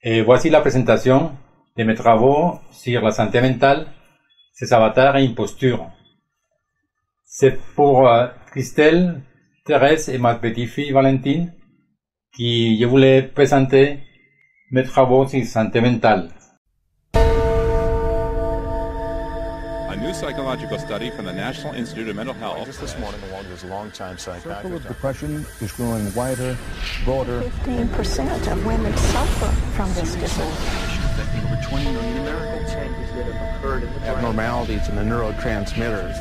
Voici la présentation de mes travaux sur la santé mentale, ses avatars et impostures. C'est pour Christelle, Thérèse et ma petite fille Valentine que je voulais présenter mes travaux sur santé mentale. A new psychological study from the National Institute of Mental Health. Just this morning, along with his longtime psychiatrist. Circle of depression is growing wider, broader. 15% of women suffer from this disorder. Affecting over 20 million Americans. Changes that have occurred in the brain. Abnormalities in the neurotransmitters.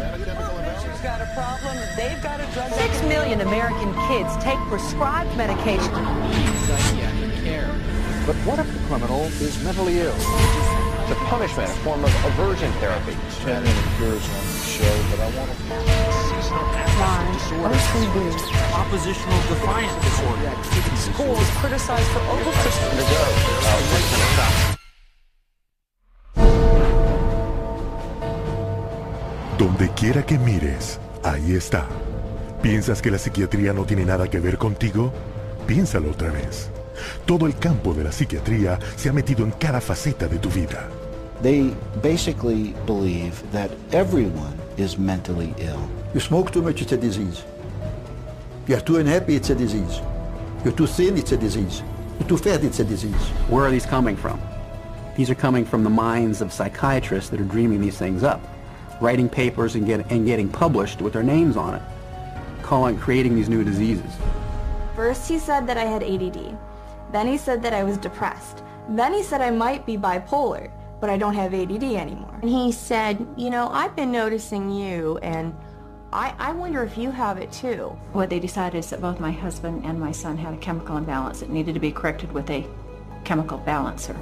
She's got a problem, they've got a drug. 6 million American kids take prescribed medication. Psychiatric care. But what if the criminal is mentally ill? The punishment, a form of aversion therapy. Chatting with cures on the show, but I want to... OCD. Oppositional defiance disorder. Schools criticized for overprescription. Donde quiera que mires, ahí está. ¿Piensas que la psiquiatría no tiene nada que ver contigo? Piénsalo otra vez. Todo el campo de la psiquiatría se ha metido en cada faceta de tu vida. They basically believe that everyone is mentally ill. You smoke too much, it's a disease. You're too unhappy, it's a disease. You're too thin, it's a disease. You're too fat, it's a disease. Where are these coming from? These are coming from the minds of psychiatrists that are dreaming these things up, writing papers and getting published with their names on it, creating these new diseases. First he said that I had ADD. Then he said that I was depressed. Then he said I might be bipolar, but I don't have ADD anymore. And he said, you know, I've been noticing you, and I wonder if you have it too. What they decided is that both my husband and my son had a chemical imbalance that needed to be corrected with a chemical balancer.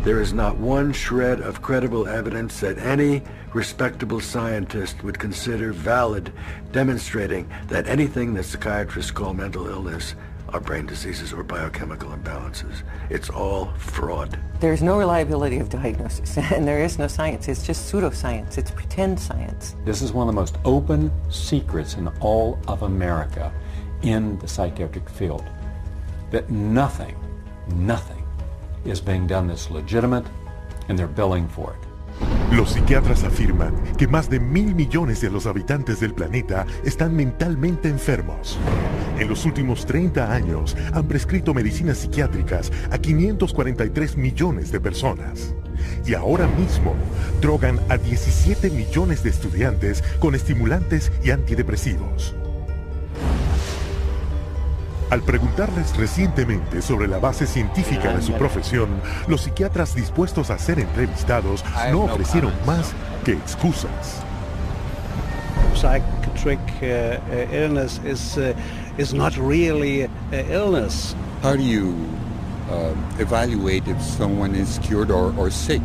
There is not one shred of credible evidence that any respectable scientist would consider valid, demonstrating that anything that psychiatrists call mental illness are brain diseases or biochemical imbalances. It's all fraud. There's no reliability of diagnosis, and there is no science. It's just pseudoscience. It's pretend science. This is one of the most open secrets in all of America in the psychiatric field, that nothing is being done that's legitimate, and they're billing for it. Los psiquiatras afirman que más de 1.000 millones de los habitantes del planeta están mentalmente enfermos. En los últimos 30 años han prescrito medicinas psiquiátricas a 543 millones de personas. Y ahora mismo drogan a 17 millones de estudiantes con estimulantes y antidepresivos. Al preguntarles recientemente sobre la base científica de su profesión, los psiquiatras dispuestos a ser entrevistados no ofrecieron más que excusas. Psychiatric illness is not really illness. How do you evaluate if someone is cured or sick?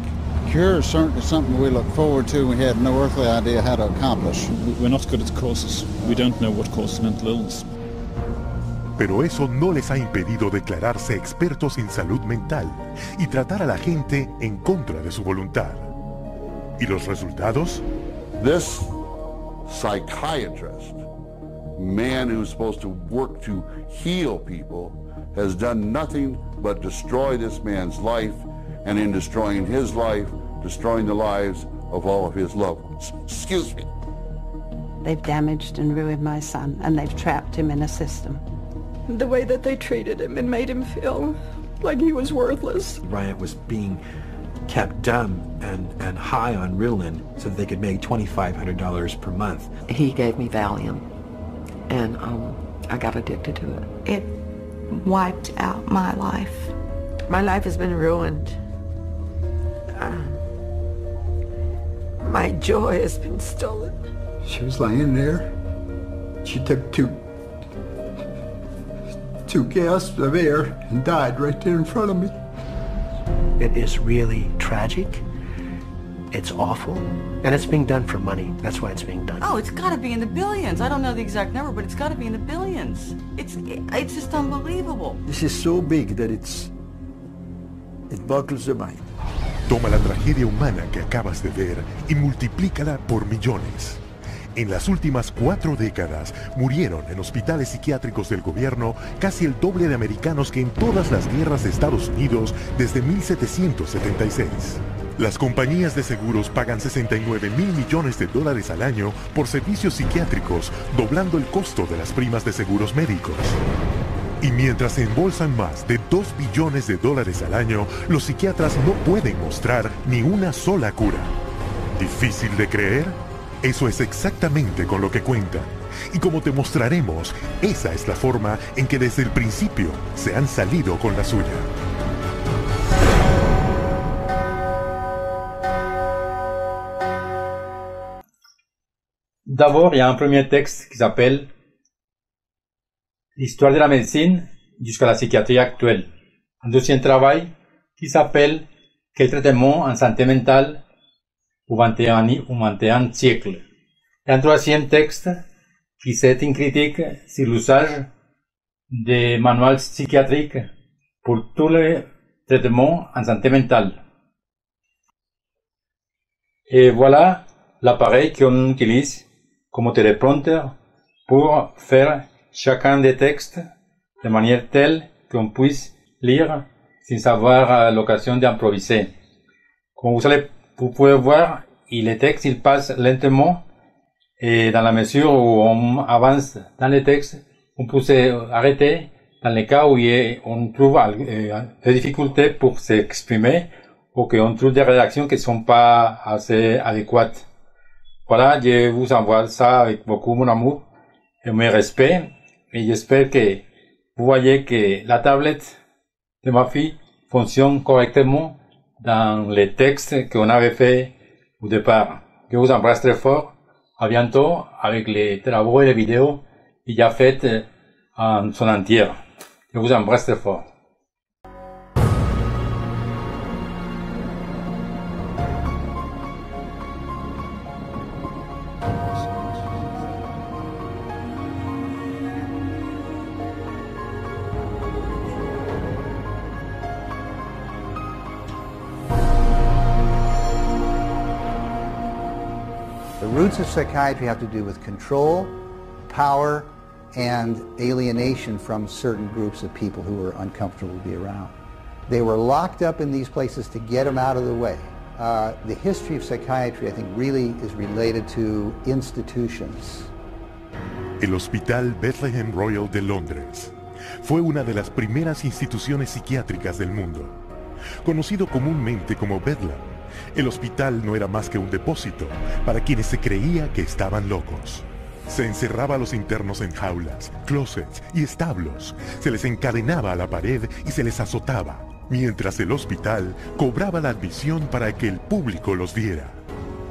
Cure is certainly something we look forward to. We had no earthly idea how to accomplish. We're not good at causes. We don't know what causes mental illness. Pero eso no les ha impedido declararse expertos en salud mental y tratar a la gente en contra de su voluntad. ¿Y los resultados? This psychiatrist, man who's supposed to work to heal people, has done nothing but destroy this man's life, and in destroying his life, destroying the lives of all of his loved ones. Excuse me. They've damaged and ruined my son, and they've trapped him in a system. The way that they treated him and made him feel like he was worthless. Bryant was being kept dumb and high on Ritalin so that they could make $2,500 per month. He gave me Valium, and I got addicted to it. It wiped out my life. My life has been ruined. My joy has been stolen. She was lying there. She took two gasps of air and died right there in front of me. It is really tragic. It's awful. And it's being done for money. That's why it's being done. Oh, it's got to be in the billions. I don't know the exact number, but it's got to be in the billions. It's just unbelievable. This is so big that it boggles the mind. Toma la tragedia humana que acabas de ver y multiplícala por millones. En las últimas 4 décadas murieron en hospitales psiquiátricos del gobierno casi el doble de americanos que en todas las guerras de Estados Unidos desde 1776. Las compañías de seguros pagan 69 mil millones de dólares al año por servicios psiquiátricos, doblando el costo de las primas de seguros médicos. Y mientras se embolsan más de 2 billones de dólares al año, los psiquiatras no pueden mostrar ni una sola cura. ¿Difícil de creer? Eso es exactamente con lo que cuentan. Y como te mostraremos, esa es la forma en que desde el principio se han salido con la suya. D'abord, il y a un premier texte qui s'appelle L'histoire de la médecine jusqu'à la psychiatrie actuelle. Un deuxième travail qui s'appelle Quel traitement en santé mentale au XXIe siècle. Et un troisième texte qui c'est une critique sur l'usage des manuels psychiatriques pour tous les traitements en santé mentale. Et voilà l'appareil qu'on utilise comme téléprompteur pour faire chacun des textes de manière telle qu'on puisse lire sans avoir l'occasion d'improviser. Comme vous pouvez voir, les textes ils passent lentement et dans la mesure où on avance dans les textes, on peut s'arrêter dans les cas où on trouve des difficultés pour s'exprimer ou qu'on trouve des rédactions qui ne sont pas assez adéquates. Voilà, je vous envoie ça avec beaucoup mon amour et mes respects et j'espère que vous voyez que la tablette de ma fille fonctionne correctement dans les textes qu'on avait fait au départ. Je vous embrasse très fort. À bientôt avec les travaux et les vidéos déjà faites en son entière. Je vous embrasse très fort. The roots of psychiatry have to do with control, power, and alienation from certain groups of people who were uncomfortable to be around. They were locked up in these places to get them out of the way. The history of psychiatry, I think, really is related to institutions. El Hospital Bethlehem Royal de Londres fue una de las primeras instituciones psiquiátricas del mundo. Conocido comúnmente como Bedlam, el hospital no era más que un depósito para quienes se creía que estaban locos. Se encerraba a los internos en jaulas, closets y establos, se les encadenaba a la pared y se les azotaba, mientras el hospital cobraba la admisión para que el público los viera.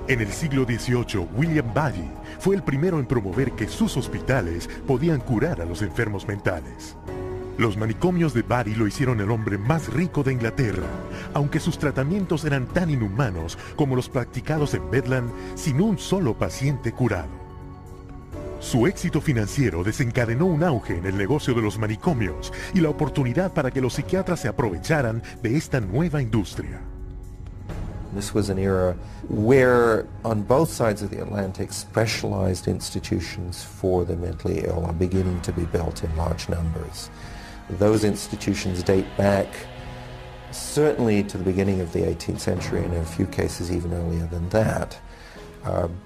En el siglo XVIII, William Bally fue el primero en promover que sus hospitales podían curar a los enfermos mentales. Los manicomios de Bally lo hicieron el hombre más rico de Inglaterra, aunque sus tratamientos eran tan inhumanos como los practicados en Bedlam sin un solo paciente curado. Su éxito financiero desencadenó un auge en el negocio de los manicomios y la oportunidad para que los psiquiatras se aprovecharan de esta nueva industria. This was an era where, on both sides of the Atlantic, specialized institutions for the mentally ill are beginning to be built in large numbers. Those institutions date back certainly to the beginning of the 18th century, and in a few cases even earlier than that.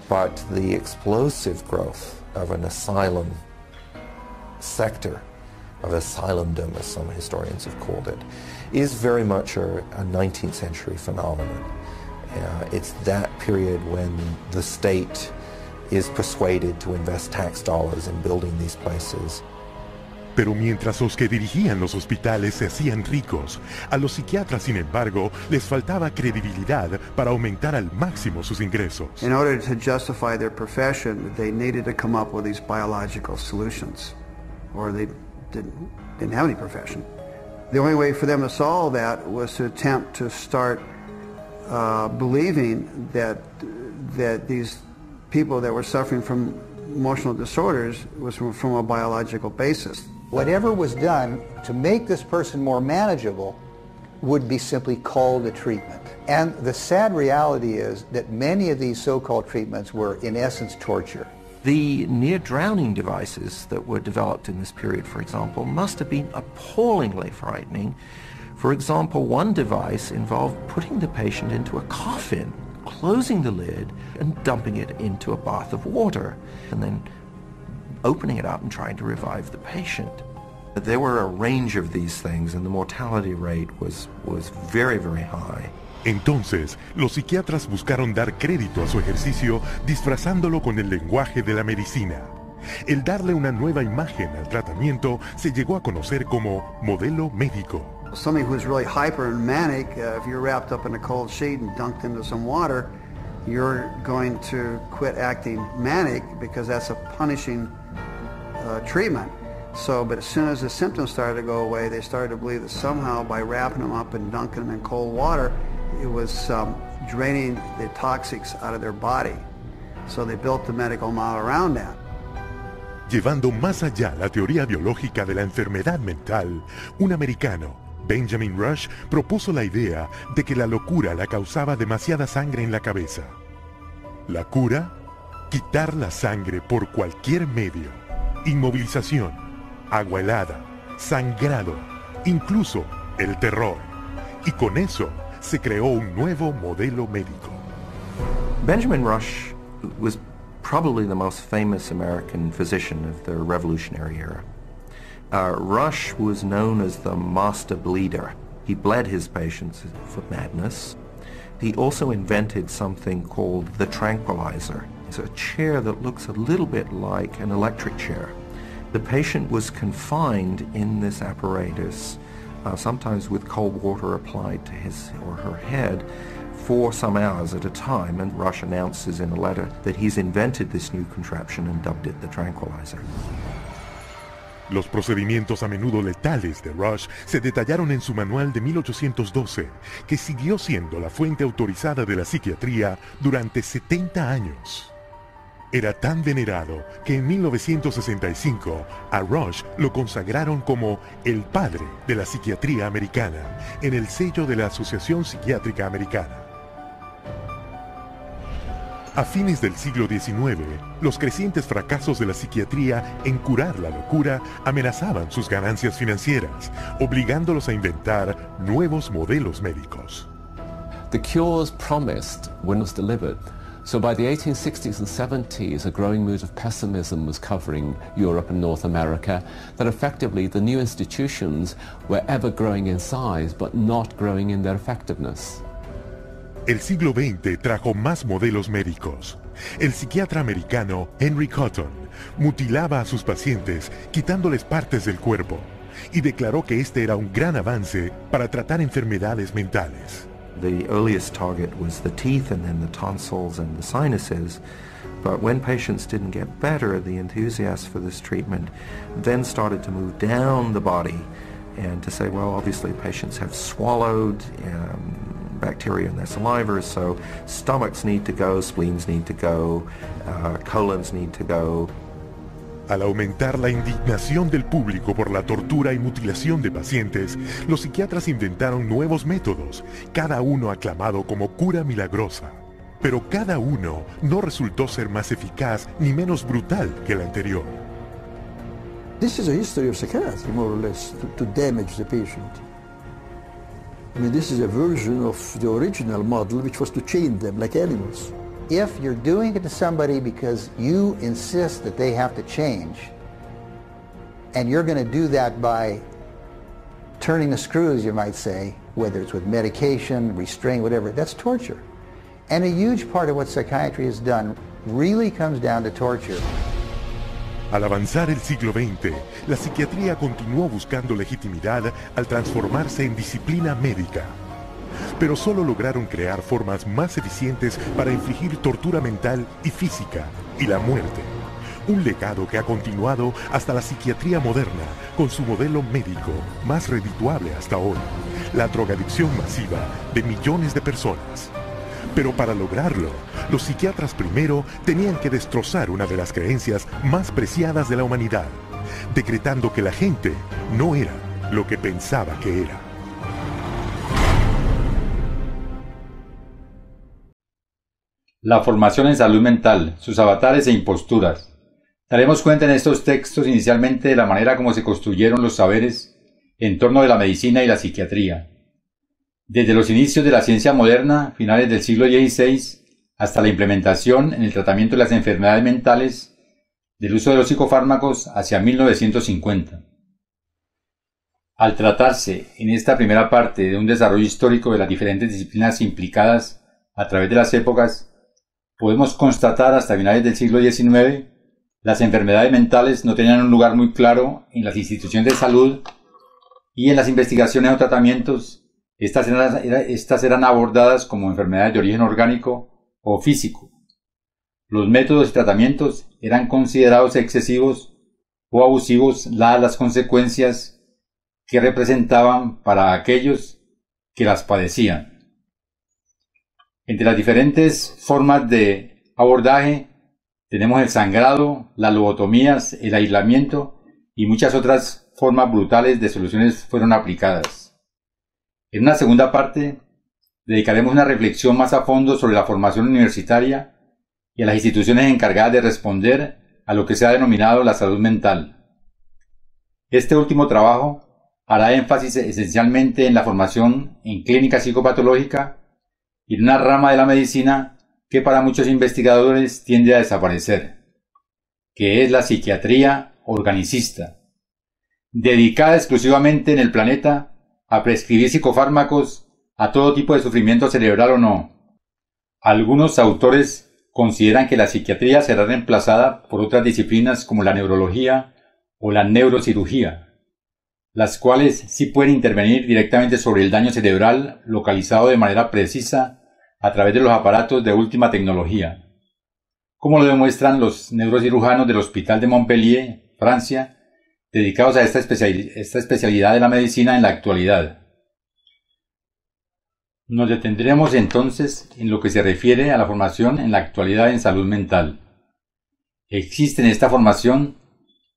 But the explosive growth of an asylum sector, of asylumdom, as some historians have called it, is very much a 19th century phenomenon. It's that period when the state is persuaded to invest tax dollars in building these places. Pero mientras los que dirigían los hospitales se hacían ricos, a los psiquiatras, sin embargo, les faltaba credibilidad para aumentar al máximo sus ingresos. In order to justify their profession, they needed to come up with these biological solutions, or they didn't have any profession. The only way for them to solve that was to attempt to start believing that these people that were suffering from emotional disorders was from a biological basis. Whatever was done to make this person more manageable would be simply called a treatment. And the sad reality is that many of these so-called treatments were, in essence, torture. The near-drowning devices that were developed in this period, for example, must have been appallingly frightening. For example, one device involved putting the patient into a coffin, closing the lid, and dumping it into a bath of water, and then opening it up and trying to revive the patient. There were a range of these things, and the mortality rate was very, very high. Entonces, los psiquiatras buscaron dar crédito a su ejercicio disfrazándolo con el lenguaje de la medicina. El darle una nueva imagen al tratamiento se llegó a conocer como modelo médico. Somebody who's really hyper and manic, if you're wrapped up in a cold sheet and dunked into some water, you're going to quit acting manic because that's a punishing treatment. So, but as soon as the symptoms started to go away, they started to believe that somehow by wrapping them up and dunking them in cold water, it was draining the toxics out of their body. So they built the medical model around that. Llevando más allá la teoría biológica de la enfermedad mental, un americano, Benjamin Rush, propuso la idea de que la locura la causaba demasiada sangre en la cabeza. La cura, quitar la sangre por cualquier medio, inmovilización, agua helada, sangrado, incluso el terror. Y con eso se creó un nuevo modelo médico. Benjamin Rush was probably the most famous American physician of the Revolutionary era. Rush was known as the master bleeder. He bled his patients for madness. He also invented something called the tranquilizer. It's a chair that looks a little bit like an electric chair. The patient was confined in this apparatus, sometimes with cold water applied to his or her head, for some hours at a time, and Rush announces in a letter that he's invented this new contraption and dubbed it the tranquilizer. Los procedimientos a menudo letales de Rush se detallaron en su manual de 1812, que siguió siendo la fuente autorizada de la psiquiatría durante 70 años. Era tan venerado que en 1965 a Rush lo consagraron como el padre de la psiquiatría americana en el sello de la Asociación Psiquiátrica Americana. A fines del siglo XIX, los crecientes fracasos de la psiquiatría en curar la locura amenazaban sus ganancias financieras, obligándolos a inventar nuevos modelos médicos. The cures promised when was delivered. So by the 1860s and 70s, a growing mood of pessimism was covering Europe and North America, that effectively the new institutions were ever growing in size but not growing in their effectiveness. El siglo XX trajo más modelos médicos. El psiquiatra americano Henry Cotton mutilaba a sus pacientes quitándoles partes del cuerpo y declaró que este era un gran avance para tratar enfermedades mentales. The earliest target was the teeth and then the tonsils and the sinuses. But when patients didn't get better, the enthusiasts for this treatment then started to move down the body and to say, well, obviously patients have swallowed bacteria in their saliva, so stomachs need to go, spleens need to go, colons need to go. Al aumentar la indignación del público por la tortura y mutilación de pacientes, los psiquiatras inventaron nuevos métodos, cada uno aclamado como cura milagrosa. Pero cada uno no resultó ser más eficaz ni menos brutal que el anterior. This is a history of psychiatry, more or less, to damage the patient. I mean, this is a version of the original model, which was to chain them like animals. If you're doing it to somebody because you insist that they have to change, and you're going to do that by turning the screws, you might say, whether it's with medication, restraint, whatever, that's torture. And a huge part of what psychiatry has done really comes down to torture. Al avanzar el siglo XX, la psiquiatría continuó buscando legitimidad al transformarse en disciplina médica. Pero solo lograron crear formas más eficientes para infligir tortura mental y física y la muerte. Un legado que ha continuado hasta la psiquiatría moderna con su modelo médico más redituable hasta hoy, la drogadicción masiva de millones de personas. Pero para lograrlo, los psiquiatras primero tenían que destrozar una de las creencias más preciadas de la humanidad, decretando que la gente no era lo que pensaba que era. La formación en salud mental, sus avatares e imposturas. Daremos cuenta en estos textos inicialmente de la manera como se construyeron los saberes en torno de la medicina y la psiquiatría. Desde los inicios de la ciencia moderna, finales del siglo XVI, hasta la implementación en el tratamiento de las enfermedades mentales del uso de los psicofármacos hacia 1950. Al tratarse en esta primera parte de un desarrollo histórico de las diferentes disciplinas implicadas a través de las épocas, podemos constatar hasta finales del siglo XIX las enfermedades mentales no tenían un lugar muy claro en las instituciones de salud y en las investigaciones o tratamientos. Estas eran abordadas como enfermedades de origen orgánico o físico. Los métodos y tratamientos eran considerados excesivos o abusivos dadas las consecuencias que representaban para aquellos que las padecían. Entre las diferentes formas de abordaje tenemos el sangrado, las lobotomías, el aislamiento y muchas otras formas brutales de soluciones fueron aplicadas. En una segunda parte dedicaremos una reflexión más a fondo sobre la formación universitaria y a las instituciones encargadas de responder a lo que se ha denominado la salud mental. Este último trabajo hará énfasis esencialmente en la formación en clínica psicopatológica y en una rama de la medicina que para muchos investigadores tiende a desaparecer, que es la psiquiatría organicista, dedicada exclusivamente en el planeta a prescribir psicofármacos a todo tipo de sufrimiento cerebral o no. Algunos autores consideran que la psiquiatría será reemplazada por otras disciplinas como la neurología o la neurocirugía, las cuales sí pueden intervenir directamente sobre el daño cerebral localizado de manera precisa a través de los aparatos de última tecnología, como lo demuestran los neurocirujanos del Hospital de Montpellier, Francia, dedicados a esta especialidad de la medicina en la actualidad. Nos detendremos entonces en lo que se refiere a la formación en la actualidad en salud mental. Existen en esta formación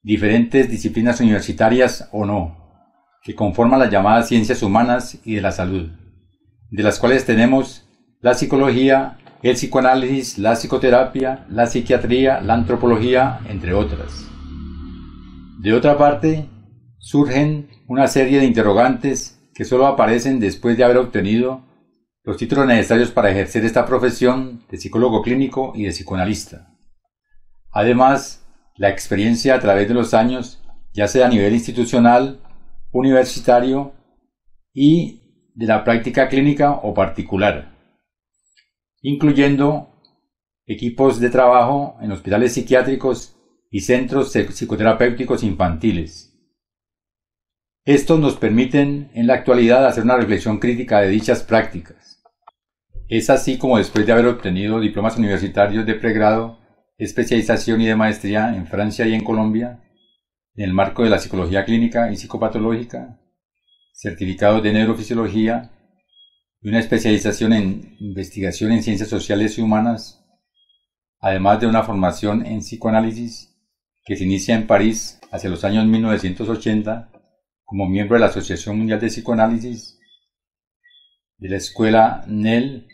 diferentes disciplinas universitarias o no, que conforman las llamadas ciencias humanas y de la salud, de las cuales tenemos la psicología, el psicoanálisis, la psicoterapia, la psiquiatría, la antropología, entre otras. De otra parte, surgen una serie de interrogantes que solo aparecen después de haber obtenido los títulos necesarios para ejercer esta profesión de psicólogo clínico y de psicoanalista. Además, la experiencia a través de los años, ya sea a nivel institucional, universitario y de la práctica clínica o particular, incluyendo equipos de trabajo en hospitales psiquiátricos y centros psicoterapéuticos infantiles. Estos nos permiten en la actualidad hacer una reflexión crítica de dichas prácticas. Es así como después de haber obtenido diplomas universitarios de pregrado, especialización y de maestría en Francia y en Colombia, en el marco de la psicología clínica y psicopatológica, certificados de neurofisiología y una especialización en investigación en ciencias sociales y humanas, además de una formación en psicoanálisis que se inicia en París hacia los años 1980 como miembro de la Asociación Mundial de Psicoanálisis, de la Escuela NEL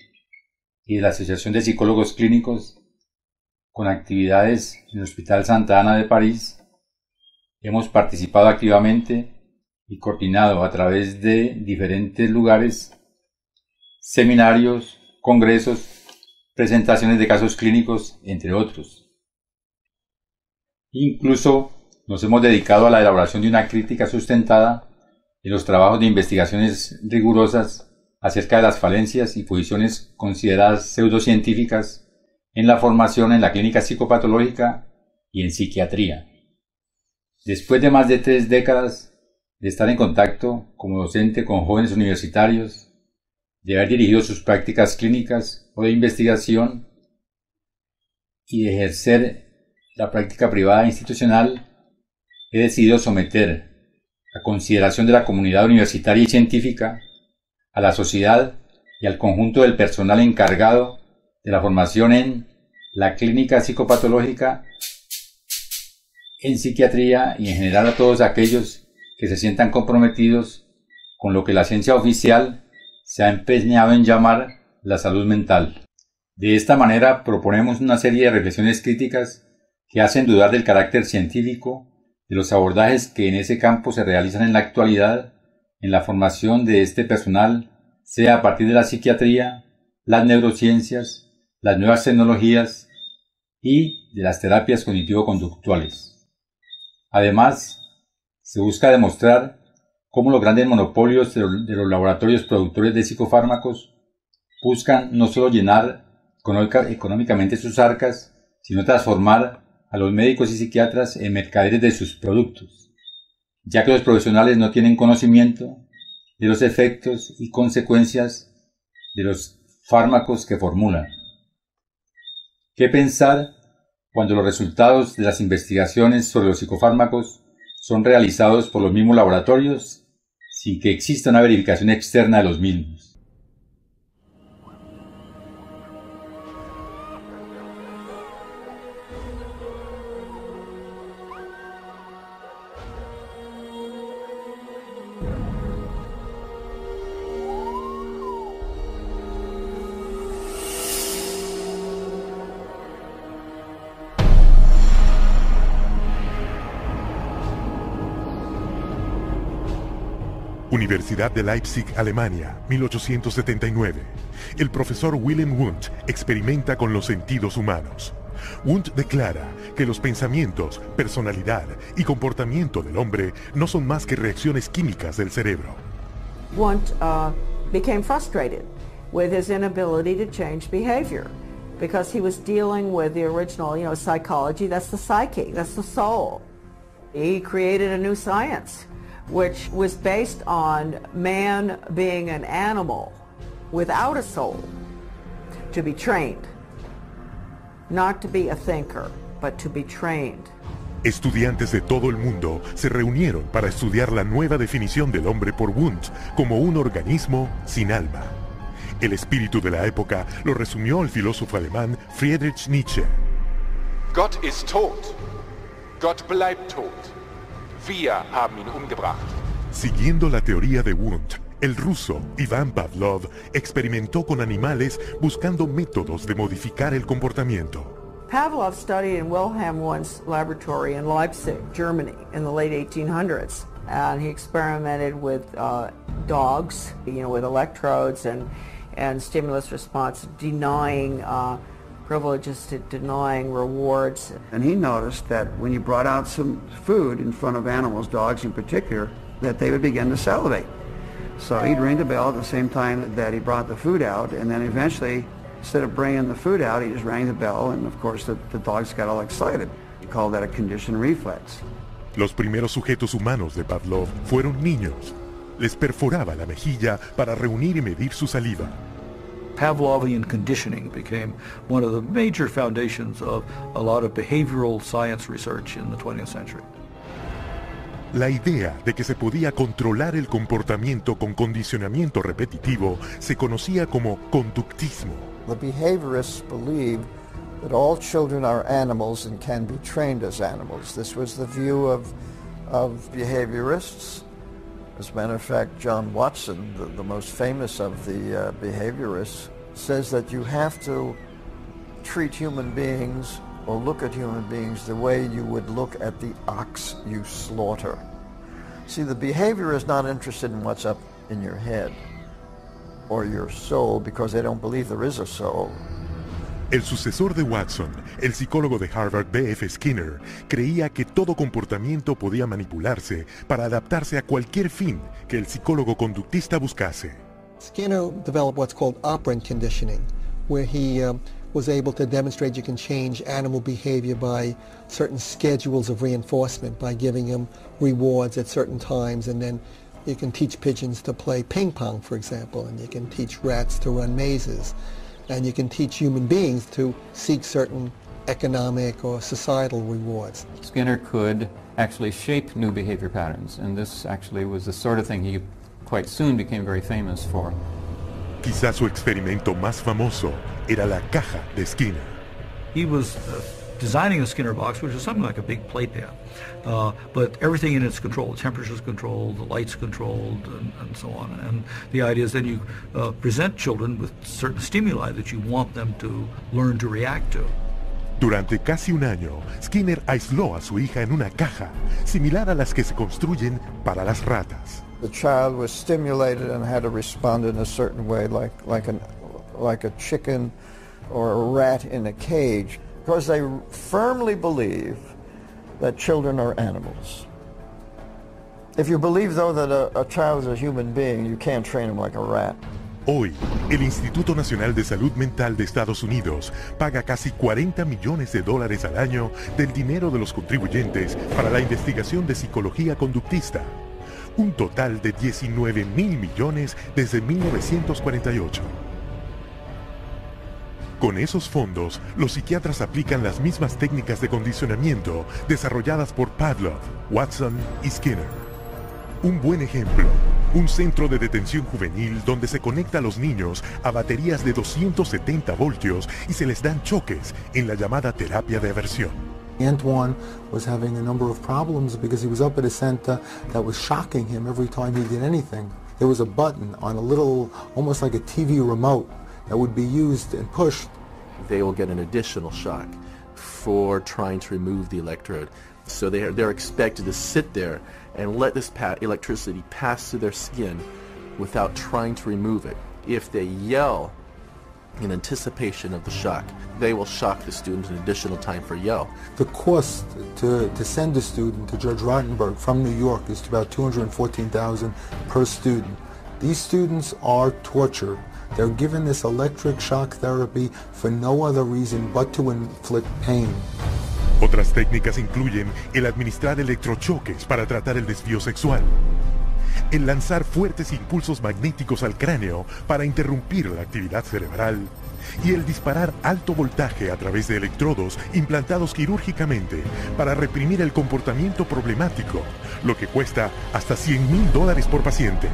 y de la Asociación de Psicólogos Clínicos, con actividades en el Hospital Santa Ana de París. Hemos participado activamente y coordinado a través de diferentes lugares, seminarios, congresos, presentaciones de casos clínicos, entre otros. Incluso nos hemos dedicado a la elaboración de una crítica sustentada en los trabajos de investigaciones rigurosas acerca de las falencias y posiciones consideradas pseudocientíficas en la formación en la clínica psicopatológica y en psiquiatría. Después de más de 3 décadas de estar en contacto como docente con jóvenes universitarios, de haber dirigido sus prácticas clínicas o de investigación y de ejercer la práctica privada e institucional, he decidido someter a consideración de la comunidad universitaria y científica, a la sociedad y al conjunto del personal encargado de la formación en la clínica psicopatológica, en psiquiatría y en general a todos aquellos que se sientan comprometidos con lo que la ciencia oficial se ha empeñado en llamar la salud mental. De esta manera proponemos una serie de reflexiones críticas que hacen dudar del carácter científico de los abordajes que en ese campo se realizan en la actualidad en la formación de este personal, sea a partir de la psiquiatría, las neurociencias, las nuevas tecnologías y de las terapias cognitivo-conductuales. Además, se busca demostrar cómo los grandes monopolios de los laboratorios productores de psicofármacos buscan no solo llenar económicamente sus arcas, sino transformar a los médicos y psiquiatras en mercaderes de sus productos, ya que los profesionales no tienen conocimiento de los efectos y consecuencias de los fármacos que formulan. ¿Qué pensar cuando los resultados de las investigaciones sobre los psicofármacos son realizados por los mismos laboratorios sin que exista una verificación externa de los mismos? Universidad de Leipzig, Alemania, 1879. El profesor Wilhelm Wundt experimenta con los sentidos humanos. Wundt declara que los pensamientos, personalidad y comportamiento del hombre no son más que reacciones químicas del cerebro. Wundt became frustrated with his inability to change behavior because he was dealing with the original, psychology. That's the psyche, that's the soul. He created a new science, which was based on man being an animal without a soul, to be trained, not to be a thinker, but to be trained. Estudiantes de todo el mundo se reunieron para estudiar la nueva definición del hombre por Wundt como un organismo sin alma. El espíritu de la época lo resumió el filósofo alemán Friedrich Nietzsche. Gott ist tot. Gott bleibt tot. Wir haben ihn umgebracht. Siguiendo la teoría de Wundt, el ruso Ivan Pavlov experimentó con animales buscando métodos de modificar el comportamiento. Pavlov studied in Wilhelm Wundt's laboratory in Leipzig, Germany, in the late 1800s. And he experimented with dogs, with electrodes and stimulus response, denying privileges to denying rewards. And he noticed that when you brought out some food in front of animals, dogs in particular, that they would begin to salivate. So he'd ring the bell at the same time that he brought the food out, and then eventually, instead of bringing the food out, he just rang the bell, and of course the dogs got all excited. He called that a conditioned reflex. Los primeros sujetos humanos de Pavlov fueron niños. Les perforaba la mejilla para reunir y medir su saliva. Pavlovian conditioning became one of the major foundations of a lot of behavioral science research in the 20th century. La idea de que se podía controlar el comportamiento con condicionamiento repetitivo se conocía como conductismo. The behaviorists believed that all children are animals and can be trained as animals. This was the view of behaviorists. As a matter of fact, John Watson, the most famous of the behaviorists, says that you have to treat human beings or look at human beings the way you would look at the ox you slaughter. See, the behavior is not interested in what's up in your head or your soul because they don't believe there is a soul. El sucesor de Watson, el psicólogo de Harvard B.F. Skinner, creía que todo comportamiento podía manipularse para adaptarse a cualquier fin que el psicólogo conductista buscase. Skinner developed what's called operant conditioning, where he was able to demonstrate you can change animal behavior by certain schedules of reinforcement, by giving them rewards at certain times, and then you can teach pigeons to play ping pong, for example, and you can teach rats to run mazes. And you can teach human beings to seek certain economic or societal rewards. Skinner could actually shape new behavior patterns, and this actually was the sort of thing he quite soon became very famous for. Quizás su experimento más famoso era la caja de Skinner. He was designing a Skinner box, which is something like a big playpen, but everything in it's controlled. The temperature's controlled, the light's controlled, and so on. And the idea is then you present children with certain stimuli that you want them to learn to react to. Durante casi un año, Skinner aisló a su hija en una caja, similar a las que se construyen para las ratas. The child was stimulated and had to respond in a certain way, like a chicken or a rat in a cage, because they firmly believe that children are animals. If you believe, though, that a child is a human being, you can't train him like a rat. Hoy, el Instituto Nacional de Salud Mental de Estados Unidos paga casi $40 millones al año del dinero de los contribuyentes para la investigación de psicología conductista. Un total de $19.000 millones desde 1948. Con esos fondos, los psiquiatras aplican las mismas técnicas de condicionamiento desarrolladas por Pavlov, Watson y Skinner. Un buen ejemplo, un centro de detención juvenil donde se conecta a los niños a baterías de 270 voltios y se les dan choques en la llamada terapia de aversión. Antoine was having a number of problems because he was up at a center that was shocking him every time he did anything. There was a button on a little, almost like a TV remote, that would be used and pushed. They will get an additional shock for trying to remove the electrode. So they're expected to sit there and let this electricity pass through their skin without trying to remove it. If they yell in anticipation of the shock, they will shock the student an additional time for yell. The cost to send a student to Judge Rottenberg from New York is about $214,000 per student. These students are tortured. They're given this electric shock therapy for no other reason but to inflict pain. Otras técnicas incluyen el administrar electrochoques para tratar el desvío sexual, el lanzar fuertes impulsos magnéticos al cráneo para interrumpir la actividad cerebral y el disparar alto voltaje a través de electrodos implantados quirúrgicamente para reprimir el comportamiento problemático, lo que cuesta hasta $100.000 por paciente.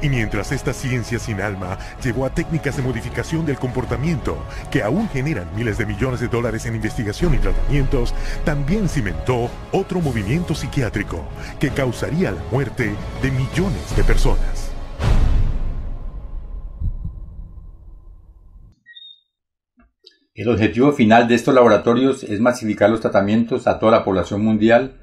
Y mientras esta ciencia sin alma llevó a técnicas de modificación del comportamiento que aún generan miles de millones de dólares en investigación y tratamientos, también cimentó otro movimiento psiquiátrico que causaría la muerte de millones de personas. El objetivo final de estos laboratorios es masificar los tratamientos a toda la población mundial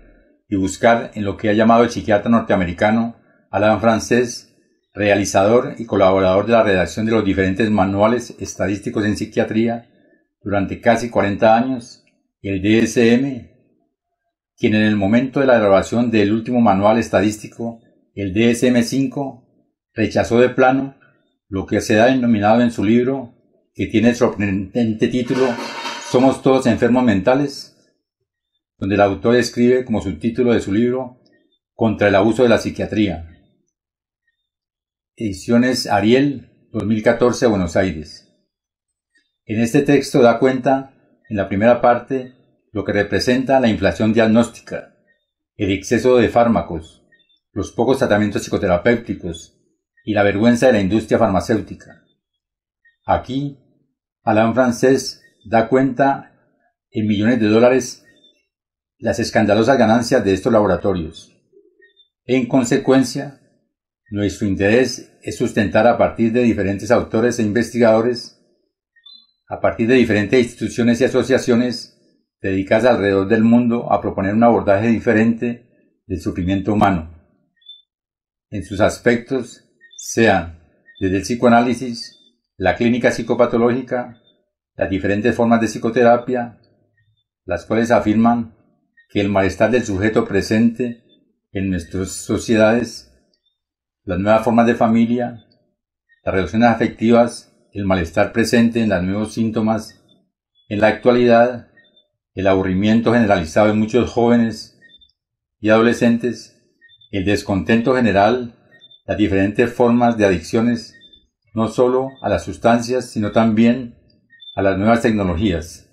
y buscar en lo que ha llamado el psiquiatra norteamericano Alain Frances, realizador y colaborador de la redacción de los diferentes manuales estadísticos en psiquiatría durante casi 40 años, el DSM, quien en el momento de la elaboración del último manual estadístico, el DSM-5, rechazó de plano lo que se ha denominado en su libro, que tiene el sorprendente título «Somos todos enfermos mentales», donde el autor escribe como subtítulo de su libro «Contra el abuso de la psiquiatría». Ediciones Ariel, 2014, Buenos Aires. En este texto da cuenta, en la primera parte, lo que representa la inflación diagnóstica, el exceso de fármacos, los pocos tratamientos psicoterapéuticos y la vergüenza de la industria farmacéutica. Aquí, Alain Frances da cuenta, en millones de dólares, las escandalosas ganancias de estos laboratorios. En consecuencia, nuestro interés es sustentar a partir de diferentes autores e investigadores, a partir de diferentes instituciones y asociaciones dedicadas alrededor del mundo a proponer un abordaje diferente del sufrimiento humano, en sus aspectos, sean desde el psicoanálisis, la clínica psicopatológica, las diferentes formas de psicoterapia, las cuales afirman que el malestar del sujeto presente en nuestras sociedades, las nuevas formas de familia, las relaciones afectivas, el malestar presente en los nuevos síntomas, en la actualidad, el aburrimiento generalizado en muchos jóvenes y adolescentes, el descontento general, las diferentes formas de adicciones, no solo a las sustancias, sino también a las nuevas tecnologías.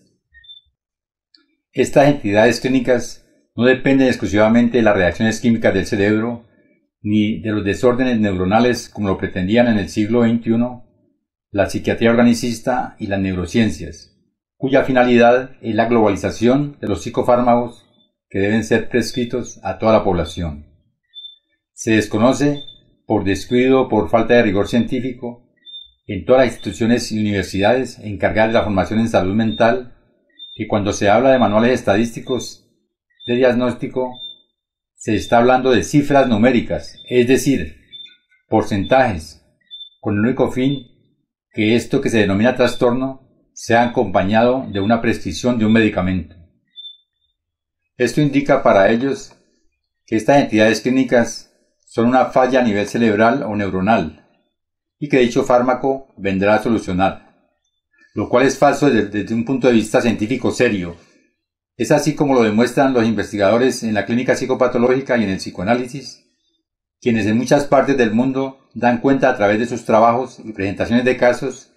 Estas entidades clínicas no dependen exclusivamente de las reacciones químicas del cerebro, ni de los desórdenes neuronales como lo pretendían en el siglo XXI la psiquiatría organicista y las neurociencias, cuya finalidad es la globalización de los psicofármacos que deben ser prescritos a toda la población. Se desconoce, por descuido o por falta de rigor científico, en todas las instituciones y universidades encargadas de la formación en salud mental, que cuando se habla de manuales estadísticos de diagnóstico, se está hablando de cifras numéricas, es decir, porcentajes, con el único fin que esto que se denomina trastorno sea acompañado de una prescripción de un medicamento. Esto indica para ellos que estas entidades clínicas son una falla a nivel cerebral o neuronal y que dicho fármaco vendrá a solucionar, lo cual es falso desde un punto de vista científico serio. Es así como lo demuestran los investigadores en la clínica psicopatológica y en el psicoanálisis, quienes en muchas partes del mundo dan cuenta a través de sus trabajos y presentaciones de casos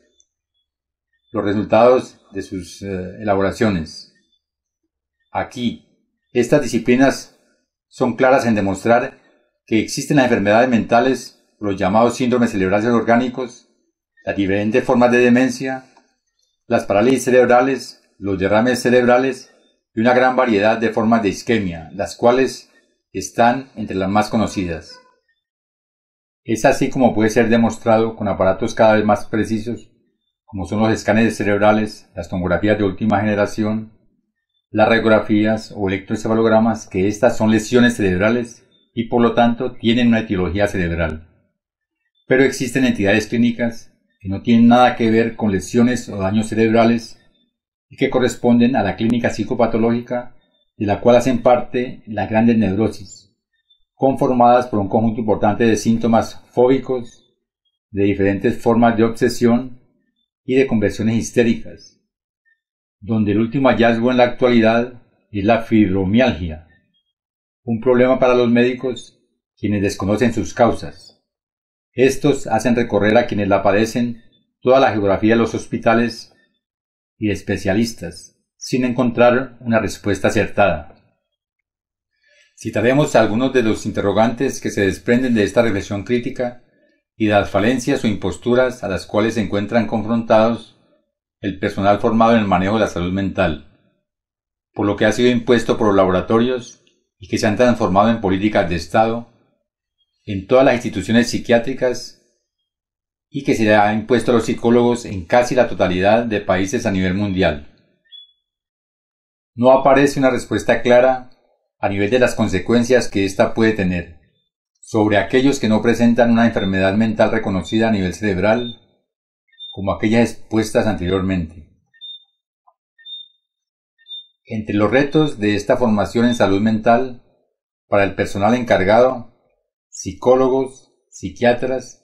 los resultados de sus elaboraciones. Aquí, estas disciplinas son claras en demostrar que existen las enfermedades mentales, los llamados síndromes cerebrales orgánicos, las diferentes formas de demencia, las parálisis cerebrales, los derrames cerebrales y una gran variedad de formas de isquemia, las cuales están entre las más conocidas. Es así como puede ser demostrado con aparatos cada vez más precisos, como son los escáneres cerebrales, las tomografías de última generación, las radiografías o electroencefalogramas, que estas son lesiones cerebrales y por lo tanto tienen una etiología cerebral. Pero existen entidades clínicas que no tienen nada que ver con lesiones o daños cerebrales y que corresponden a la clínica psicopatológica, de la cual hacen parte las grandes neurosis, conformadas por un conjunto importante de síntomas fóbicos, de diferentes formas de obsesión y de conversiones histéricas, donde el último hallazgo en la actualidad es la fibromialgia, un problema para los médicos quienes desconocen sus causas. Estos hacen recorrer a quienes la padecen toda la geografía de los hospitales y de especialistas, sin encontrar una respuesta acertada. Citaremos algunos de los interrogantes que se desprenden de esta reflexión crítica y de las falencias o imposturas a las cuales se encuentran confrontados el personal formado en el manejo de la salud mental, por lo que ha sido impuesto por los laboratorios y que se han transformado en políticas de Estado en todas las instituciones psiquiátricas y que se le ha impuesto a los psicólogos en casi la totalidad de países a nivel mundial. No aparece una respuesta clara a nivel de las consecuencias que ésta puede tener sobre aquellos que no presentan una enfermedad mental reconocida a nivel cerebral, como aquellas expuestas anteriormente. Entre los retos de esta formación en salud mental, para el personal encargado, psicólogos, psiquiatras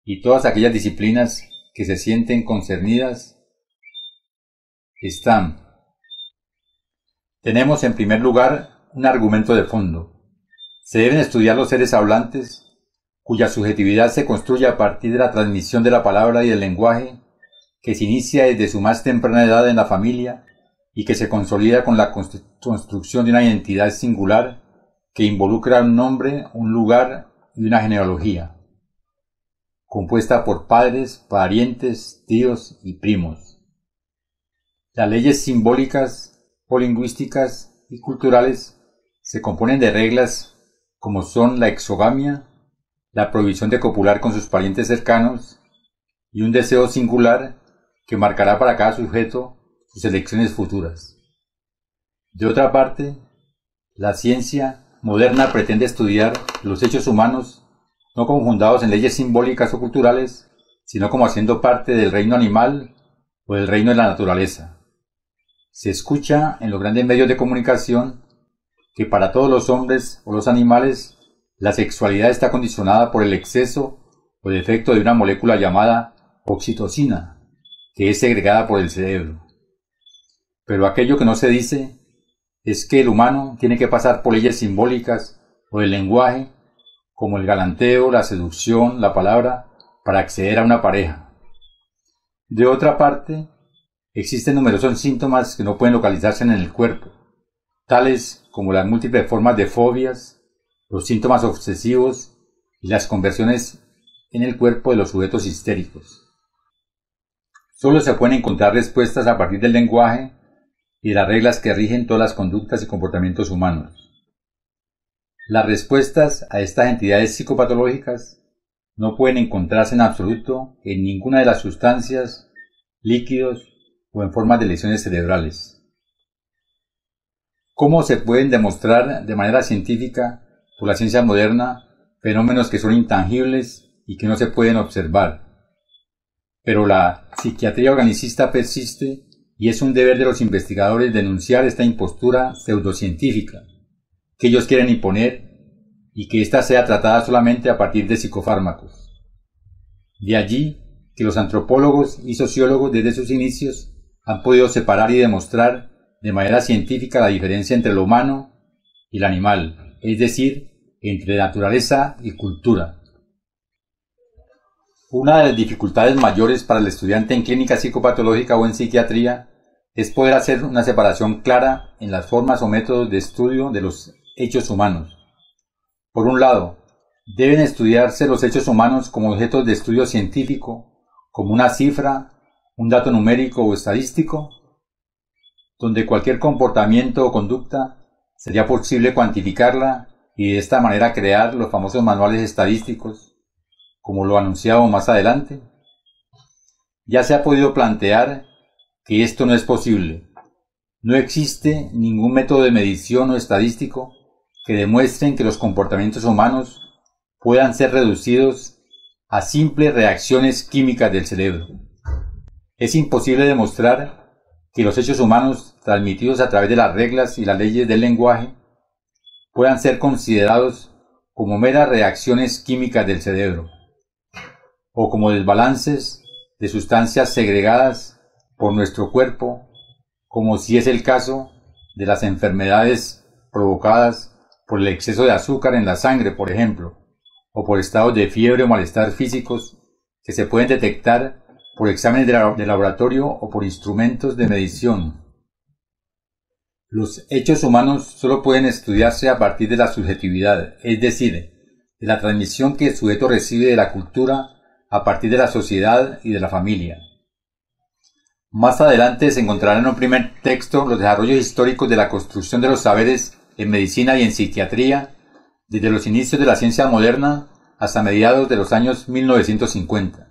y todas aquellas disciplinas que se sienten concernidas, tenemos en primer lugar un argumento de fondo. Se deben estudiar los seres hablantes, cuya subjetividad se construye a partir de la transmisión de la palabra y del lenguaje, que se inicia desde su más temprana edad en la familia y que se consolida con la construcción de una identidad singular que involucra un nombre, un lugar y una genealogía, compuesta por padres, parientes, tíos y primos. Las leyes simbólicas o lingüísticas y culturales se componen de reglas como son la exogamia, la prohibición de copular con sus parientes cercanos y un deseo singular que marcará para cada sujeto sus elecciones futuras. De otra parte, la ciencia moderna pretende estudiar los hechos humanos no como fundados en leyes simbólicas o culturales, sino como haciendo parte del reino animal o del reino de la naturaleza. Se escucha en los grandes medios de comunicación que para todos los hombres o los animales la sexualidad está condicionada por el exceso o defecto de una molécula llamada oxitocina, que es segregada por el cerebro. Pero aquello que no se dice es que el humano tiene que pasar por leyes simbólicas o del lenguaje, como el galanteo, la seducción, la palabra, para acceder a una pareja. De otra parte, existen numerosos síntomas que no pueden localizarse en el cuerpo, tales como las múltiples formas de fobias, los síntomas obsesivos y las conversiones en el cuerpo de los sujetos histéricos. Solo se pueden encontrar respuestas a partir del lenguaje y de las reglas que rigen todas las conductas y comportamientos humanos. Las respuestas a estas entidades psicopatológicas no pueden encontrarse en absoluto en ninguna de las sustancias, líquidos o en formas de lesiones cerebrales. ¿Cómo se pueden demostrar de manera científica por la ciencia moderna fenómenos que son intangibles y que no se pueden observar? Pero la psiquiatría organicista persiste y es un deber de los investigadores denunciar esta impostura pseudocientífica que ellos quieren imponer y que ésta sea tratada solamente a partir de psicofármacos. De allí que los antropólogos y sociólogos desde sus inicios han podido separar y demostrar de manera científica la diferencia entre lo humano y el animal, es decir, entre naturaleza y cultura. Una de las dificultades mayores para el estudiante en clínica psicopatológica o en psiquiatría es poder hacer una separación clara en las formas o métodos de estudio de los hechos humanos. Por un lado, deben estudiarse los hechos humanos como objetos de estudio científico, como una cifra, un dato numérico o estadístico, donde cualquier comportamiento o conducta sería posible cuantificarla y de esta manera crear los famosos manuales estadísticos, como lo anunciado más adelante. Ya se ha podido plantear que esto no es posible. No existe ningún método de medición o estadístico que demuestren que los comportamientos humanos puedan ser reducidos a simples reacciones químicas del cerebro. Es imposible demostrar que los hechos humanos transmitidos a través de las reglas y las leyes del lenguaje puedan ser considerados como meras reacciones químicas del cerebro o como desbalances de sustancias segregadas por nuestro cuerpo, como si es el caso de las enfermedades provocadas por el exceso de azúcar en la sangre, por ejemplo, o por estados de fiebre o malestar físicos que se pueden detectar por exámenes de laboratorio o por instrumentos de medición. Los hechos humanos solo pueden estudiarse a partir de la subjetividad, es decir, de la transmisión que el sujeto recibe de la cultura a partir de la sociedad y de la familia. Más adelante se encontrarán en un primer texto los desarrollos históricos de la construcción de los saberes en medicina y en psiquiatría, desde los inicios de la ciencia moderna hasta mediados de los años 1950.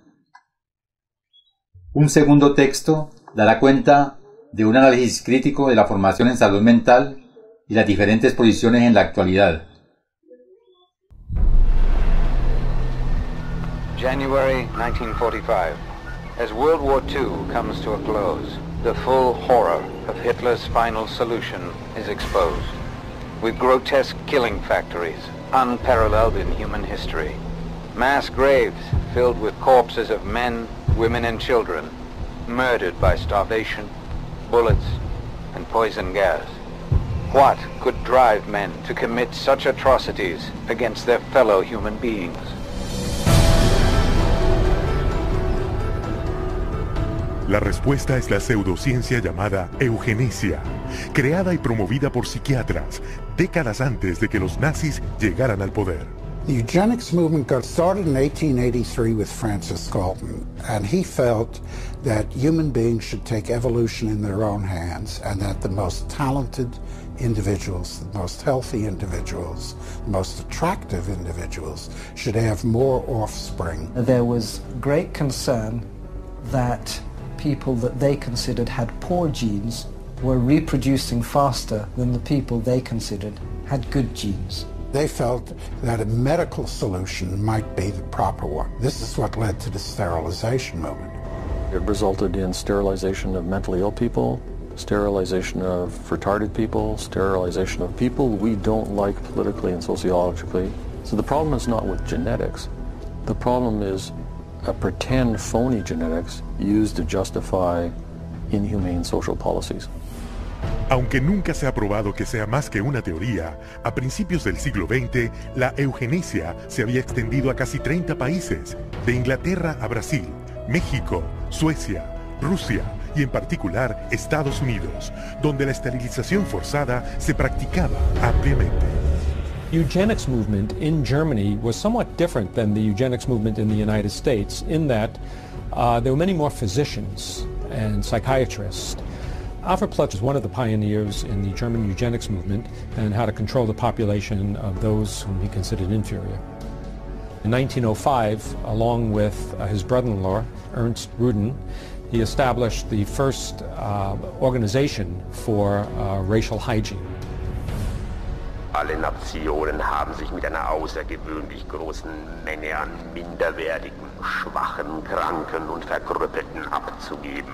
Un segundo texto dará cuenta de un análisis crítico de la formación en salud mental y las diferentes posiciones en la actualidad. January 1945. As World War II comes to a close, the full horror of Hitler's final solution is exposed, with grotesque killing factories unparalleled in human history, mass graves filled with corpses of men, women and children, murdered by starvation, bullets and poison gas. What could drive men to commit such atrocities against their fellow human beings? La respuesta es la pseudociencia llamada eugenesia, creada y promovida por psiquiatras décadas antes de que los nazis llegaran al poder. The eugenics movement got started in 1883 with Francis Galton, and he felt that human beings should take evolution in their own hands, and that the most talented individuals, the most healthy individuals, the most attractive individuals should have more offspring. There was great concern that people that they considered had poor genes were reproducing faster than the people they considered had good genes. They felt that a medical solution might be the proper one. This is what led to the sterilization movement. It resulted in sterilization of mentally ill people, sterilization of retarded people, sterilization of people we don't like politically and sociologically. So the problem is not with genetics. The problem is a pretend phony genetics used to justify inhumane social policies. Aunque nunca se ha probado que sea más que una teoría, a principios del siglo XX, la eugenesia se había extendido a casi 30 países, de Inglaterra a Brasil, México, Suecia, Rusia y en particular Estados Unidos, donde la esterilización forzada se practicaba ampliamente. Eugenics movement in Germany was somewhat different than the eugenics movement in the United States in that there were many more physicians and psychiatrists. Alfred Ploetz was one of the pioneers in the German eugenics movement and how to control the population of those whom he considered inferior. In 1905, along with his brother-in-law, Ernst Rudin, he established the first organization for racial hygiene. Alle Nationen haben sich mit einer außergewöhnlich großen Menge an minderwertigen, schwachen, kranken und Verkrüppelten abzugeben.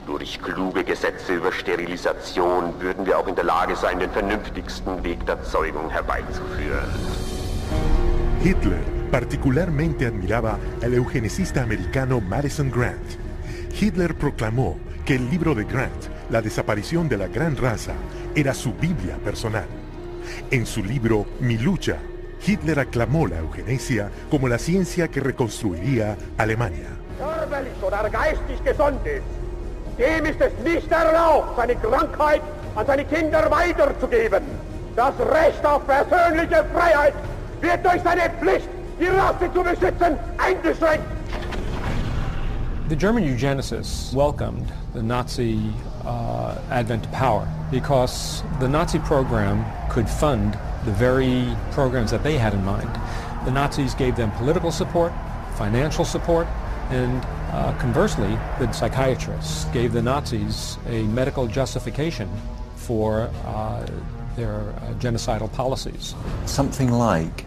Durch kluge Gesetze über Sterilisation würden wir auch in der Lage sein, den vernünftigsten Weg der Zeugung herbeizuführen. Hitler particularmente admiraba al eugenicista americano Madison Grant. Hitler proclamó que el libro de Grant, La desaparición de la gran raza, era su Biblia personal. En su libro Mi lucha, Hitler aclamó la eugenesia como la ciencia que reconstruiría Alemania. Körperlich oder geistig gesund ist, dem ist es nicht erlaubt, seine Krankheit an seine Kinder weiterzugeben. Das Recht auf persönliche Freiheit wird durch seine Pflicht, die Rasse zu beschützen, eingeschränkt. The German eugenicists welcomed the Nazi advent to power because the Nazi program could fund the very programs that they had in mind. The Nazis gave them political support, financial support, and conversely, the psychiatrists gave the Nazis a medical justification for their genocidal policies. Something like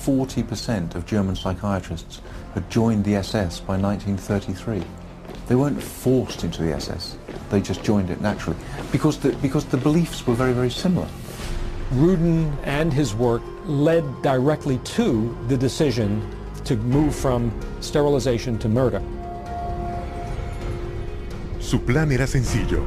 40% of German psychiatrists had joined the SS by 1933. They weren't forced into the SS, they just joined it naturally, because the beliefs were very, very similar. Rudin and his work led directly to the decision to move from sterilization to murder. Su plan era sencillo.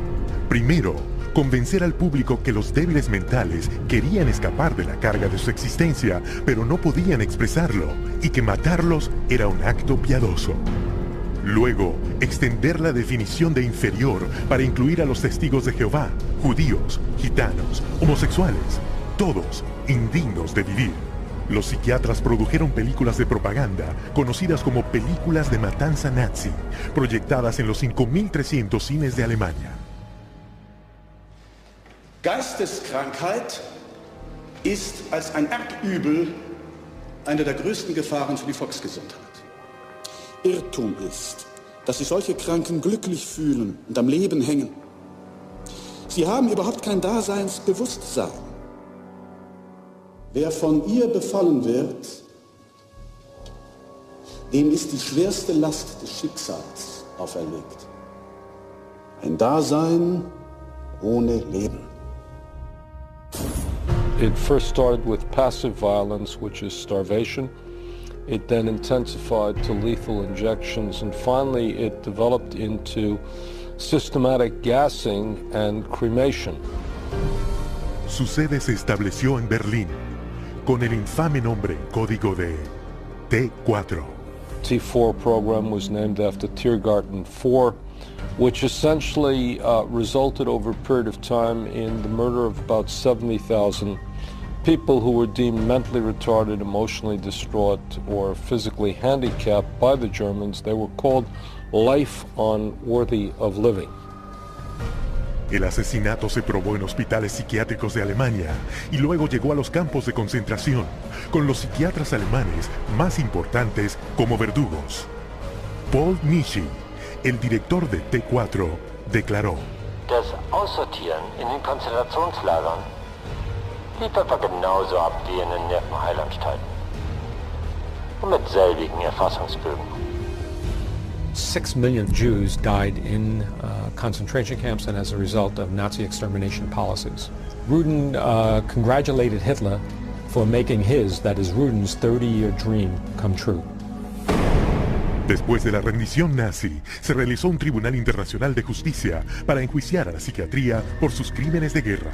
Primero, convencer al público que los débiles mentales querían escapar de la carga de su existencia, pero no podían expresarlo, y que matarlos era un acto piadoso. Luego, extender la definición de inferior para incluir a los testigos de Jehová, judíos, gitanos, homosexuales, todos indignos de vivir. Los psiquiatras produjeron películas de propaganda, conocidas como películas de matanza nazi, proyectadas en los 5.300 cines de Alemania. Geisteskrankheit ist als ein Erbübel eine der größten Gefahren für die Volksgesundheit. Irrtum ist, dass sich solche Kranken glücklich fühlen und am Leben hängen. Sie haben überhaupt kein Daseinsbewusstsein. Wer von ihr befallen wird, dem ist die schwerste Last des Schicksals auferlegt. Ein Dasein ohne Leben. It first started with passive violence, which is starvation. It then intensified to lethal injections, and finally it developed into systematic gassing and cremation. Su sede se estableció en Berlín, con el infame nombre código de T4. T4 program was named after Tiergarten 4, which essentially resulted over a period of time in the murder of about 70,000 people who were deemed mentally retarded, emotionally distraught, or physically handicapped by the Germans. They were called life unworthy of living. El asesinato se probó en hospitales psiquiátricos de Alemania y luego llegó a los campos de concentración, con los psiquiatras alemanes más importantes como verdugos. Paul Nishi, el director de T4, declaró: Das Aussortieren in den Konzentrationslagern lief etwa genauso ab wie in den Nervenheilanstalten. Und mit selbigen Erfassungsbögen. 6 million Jews died in concentration camps and as a result of Nazi extermination policies. Rudin congratulated Hitler for making his, that is Rudin's, 30-year dream come true. Después de la rendición nazi, se realizó un Tribunal Internacional de Justicia para enjuiciar a la psiquiatría por sus crímenes de guerra.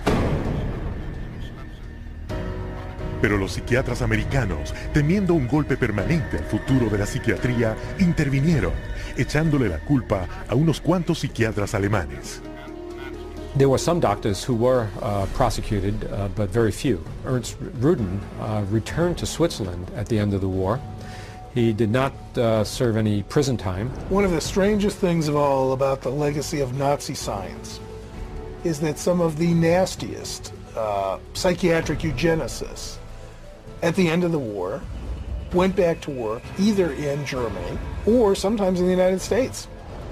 Pero los psiquiatras americanos, temiendo un golpe permanente al futuro de la psiquiatría, intervinieron, echándole la culpa a unos cuantos psiquiatras alemanes. There were some doctors who were prosecuted, but very few. Ernst Rudin returned to Switzerland at the end of the war. He did not serve any prison time. One of the strangest things of all about the legacy of Nazi science is that some of the nastiest psychiatric eugenicists at the end of the war went back to work either in Germany or sometimes in the United States.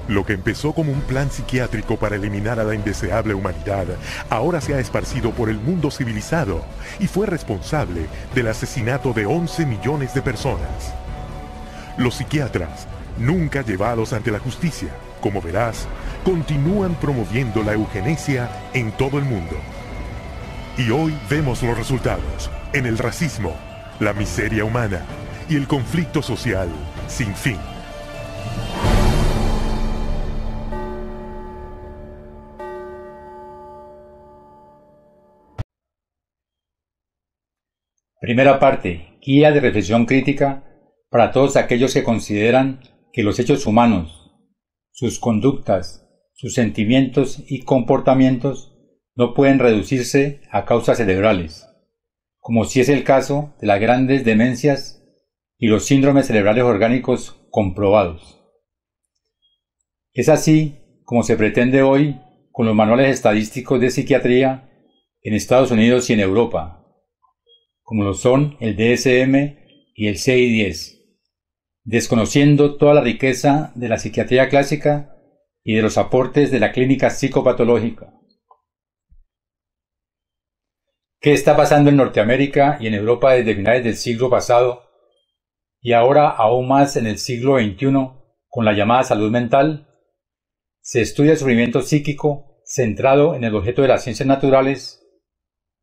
Lo que empezó como un plan psiquiátrico para eliminar a la indeseable humanidad, ahora se ha esparcido por el mundo civilizado y fue responsable del asesinato de 11 millones de personas. Los psiquiatras, nunca llevados ante la justicia, como verás, continúan promoviendo la eugenesia en todo el mundo. Y hoy vemos los resultados en el racismo, la miseria humana y el conflicto social sin fin. Primera parte. Guía de reflexión crítica para todos aquellos que consideran que los hechos humanos, sus conductas, sus sentimientos y comportamientos no pueden reducirse a causas cerebrales, como si es el caso de las grandes demencias y los síndromes cerebrales orgánicos comprobados. Es así como se pretende hoy con los manuales estadísticos de psiquiatría en Estados Unidos y en Europa, como lo son el DSM y el CI-10, desconociendo toda la riqueza de la psiquiatría clásica y de los aportes de la clínica psicopatológica. ¿Qué está pasando en Norteamérica y en Europa desde finales del siglo pasado y ahora aún más en el siglo XXI con la llamada salud mental? ¿Se estudia el sufrimiento psíquico centrado en el objeto de las ciencias naturales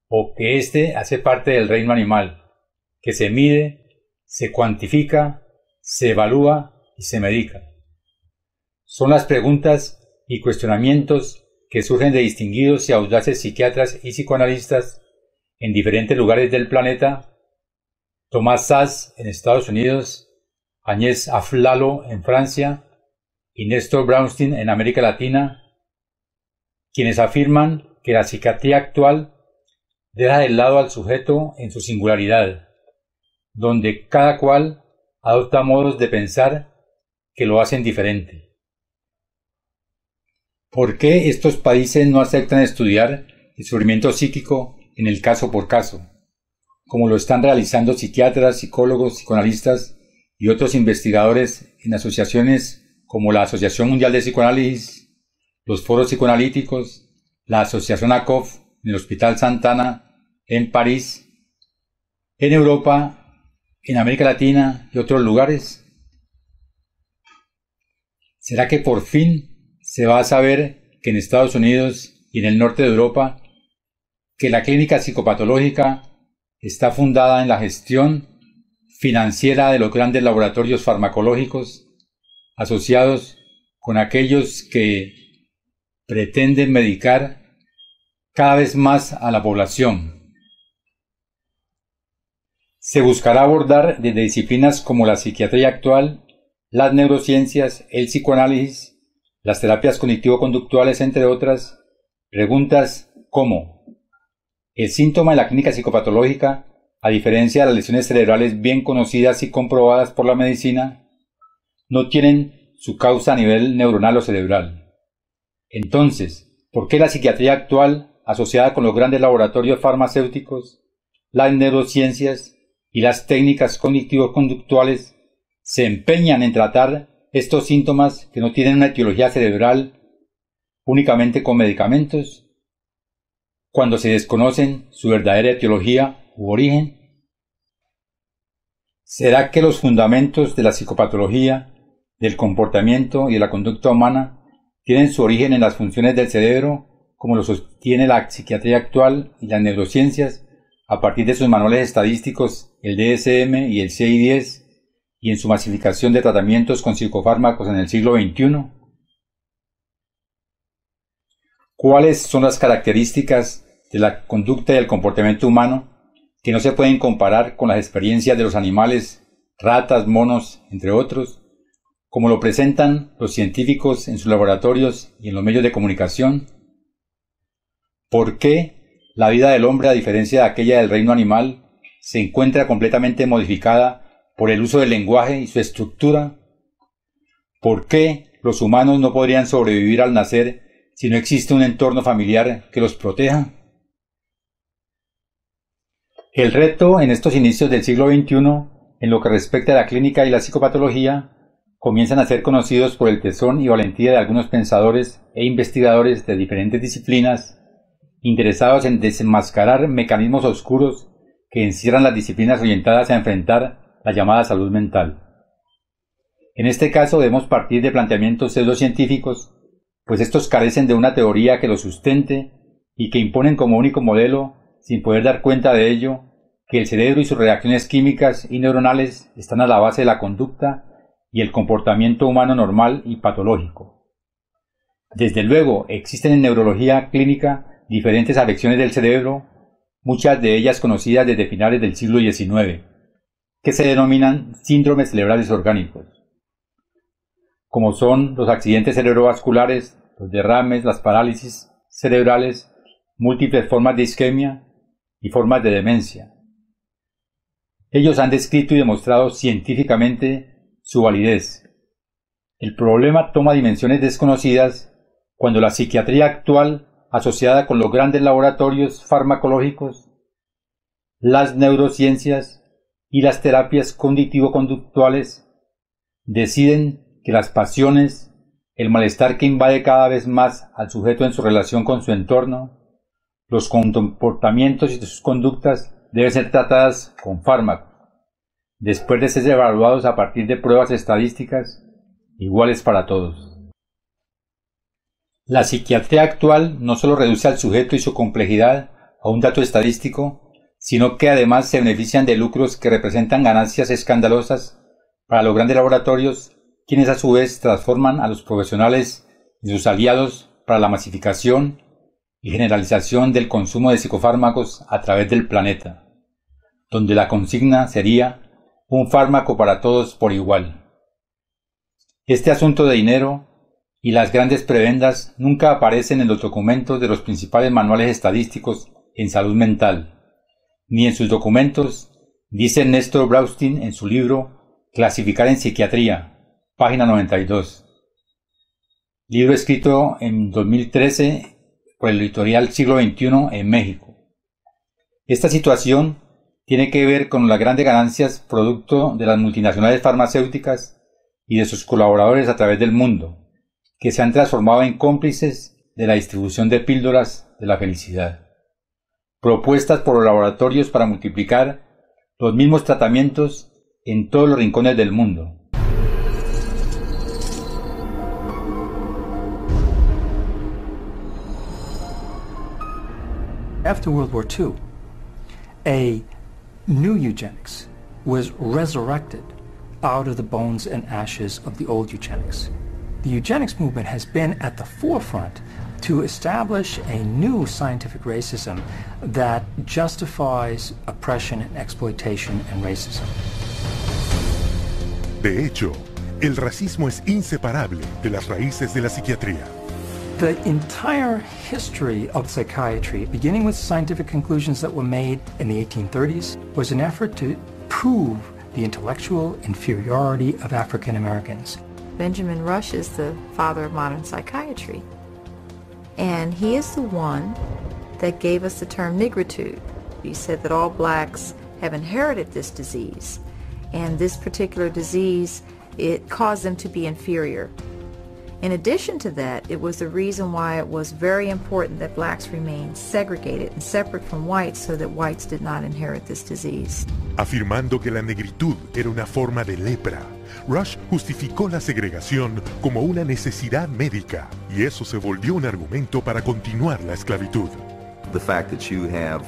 o que éste hace parte del reino animal, que se mide, se cuantifica, se evalúa y se medica? Son las preguntas y cuestionamientos que surgen de distinguidos y audaces psiquiatras y psicoanalistas en diferentes lugares del planeta: Thomas Szasz en Estados Unidos, Agnès Aflalo en Francia y Nestor Brownstein en América Latina, quienes afirman que la psiquiatría actual deja de lado al sujeto en su singularidad, donde cada cual adopta modos de pensar que lo hacen diferente. ¿Por qué estos países no aceptan estudiar el sufrimiento psíquico en el caso por caso, como lo están realizando psiquiatras, psicólogos, psicoanalistas y otros investigadores en asociaciones como la Asociación Mundial de Psicoanálisis, los foros psicoanalíticos, la Asociación ACOF en el Hospital Santana en París, en Europa, en América Latina y otros lugares? ¿Será que por fin se va a saber que en Estados Unidos y en el norte de Europa que la clínica psicopatológica está fundada en la gestión financiera de los grandes laboratorios farmacológicos asociados con aquellos que pretenden medicar cada vez más a la población? Se buscará abordar desde disciplinas como la psiquiatría actual, las neurociencias, el psicoanálisis, las terapias cognitivo-conductuales, entre otras, preguntas como: ¿el síntoma de la clínica psicopatológica, a diferencia de las lesiones cerebrales bien conocidas y comprobadas por la medicina, no tienen su causa a nivel neuronal o cerebral? Entonces, ¿por qué la psiquiatría actual, asociada con los grandes laboratorios farmacéuticos, las neurociencias y las técnicas cognitivo-conductuales, se empeñan en tratar estos síntomas que no tienen una etiología cerebral únicamente con medicamentos, cuando se desconocen su verdadera etiología u origen? ¿Será que los fundamentos de la psicopatología, del comportamiento y de la conducta humana tienen su origen en las funciones del cerebro, como lo sostiene la psiquiatría actual y las neurociencias a partir de sus manuales estadísticos, el DSM y el CI-10, y en su masificación de tratamientos con psicofármacos en el siglo XXI? ¿Cuáles son las características de la conducta y el comportamiento humano que no se pueden comparar con las experiencias de los animales, ratas, monos, entre otros, como lo presentan los científicos en sus laboratorios y en los medios de comunicación? ¿Por qué la vida del hombre, a diferencia de aquella del reino animal, se encuentra completamente modificada por el uso del lenguaje y su estructura? ¿Por qué los humanos no podrían sobrevivir al nacer si no existe un entorno familiar que los proteja? El reto en estos inicios del siglo XXI, en lo que respecta a la clínica y la psicopatología, comienzan a ser conocidos por el tesón y valentía de algunos pensadores e investigadores de diferentes disciplinas interesados en desenmascarar mecanismos oscuros que encierran las disciplinas orientadas a enfrentar la llamada salud mental. En este caso debemos partir de planteamientos pseudocientíficos, pues estos carecen de una teoría que los sustente y que imponen como único modelo, sin poder dar cuenta de ello, que el cerebro y sus reacciones químicas y neuronales están a la base de la conducta y el comportamiento humano normal y patológico. Desde luego, existen en neurología clínica diferentes afecciones del cerebro, muchas de ellas conocidas desde finales del siglo XIX, que se denominan síndromes cerebrales orgánicos, como son los accidentes cerebrovasculares, los derrames, las parálisis cerebrales, múltiples formas de isquemia y formas de demencia. Ellos han descrito y demostrado científicamente su validez. El problema toma dimensiones desconocidas cuando la psiquiatría actual, asociada con los grandes laboratorios farmacológicos, las neurociencias y las terapias cognitivo-conductuales, deciden que las pasiones, el malestar que invade cada vez más al sujeto en su relación con su entorno, los comportamientos y sus conductas deben ser tratadas con fármacos, después de ser evaluados a partir de pruebas estadísticas iguales para todos. La psiquiatría actual no solo reduce al sujeto y su complejidad a un dato estadístico, sino que además se benefician de lucros que representan ganancias escandalosas para los grandes laboratorios, quienes a su vez transforman a los profesionales y sus aliados para la masificación y generalización del consumo de psicofármacos a través del planeta, donde la consigna sería un fármaco para todos por igual. Este asunto de dinero y las grandes prebendas nunca aparecen en los documentos de los principales manuales estadísticos en salud mental, ni en sus documentos, dice Néstor Braustein en su libro Clasificar en Psiquiatría, página 92. Libro escrito en 2013 por el editorial Siglo XXI en México. Esta situación tiene que ver con las grandes ganancias producto de las multinacionales farmacéuticas y de sus colaboradores a través del mundo, que se han transformado en cómplices de la distribución de píldoras de la felicidad, propuestas por los laboratorios para multiplicar los mismos tratamientos en todos los rincones del mundo. After World War II, a new eugenics was resurrected out of the bones and ashes of the old eugenics. The eugenics movement has been at the forefront to establish a new scientific racism that justifies oppression and exploitation and racism. De hecho, el racismo es inseparable de las raíces de la psiquiatría. The entire history of psychiatry, beginning with scientific conclusions that were made in the 1830s, was an effort to prove the intellectual inferiority of African Americans. Benjamin Rush is the father of modern psychiatry, and he is the one that gave us the term nigritude. He said that all blacks have inherited this disease, and this particular disease, it caused them to be inferior. In addition to that, it was the reason why it was very important that blacks remain segregated and separate from whites so that whites did not inherit this disease. Afirmando que la negritud era una forma de lepra, Rush justificó la segregación como una necesidad médica, y eso se volvió un argumento para continuar la esclavitud. The fact that you have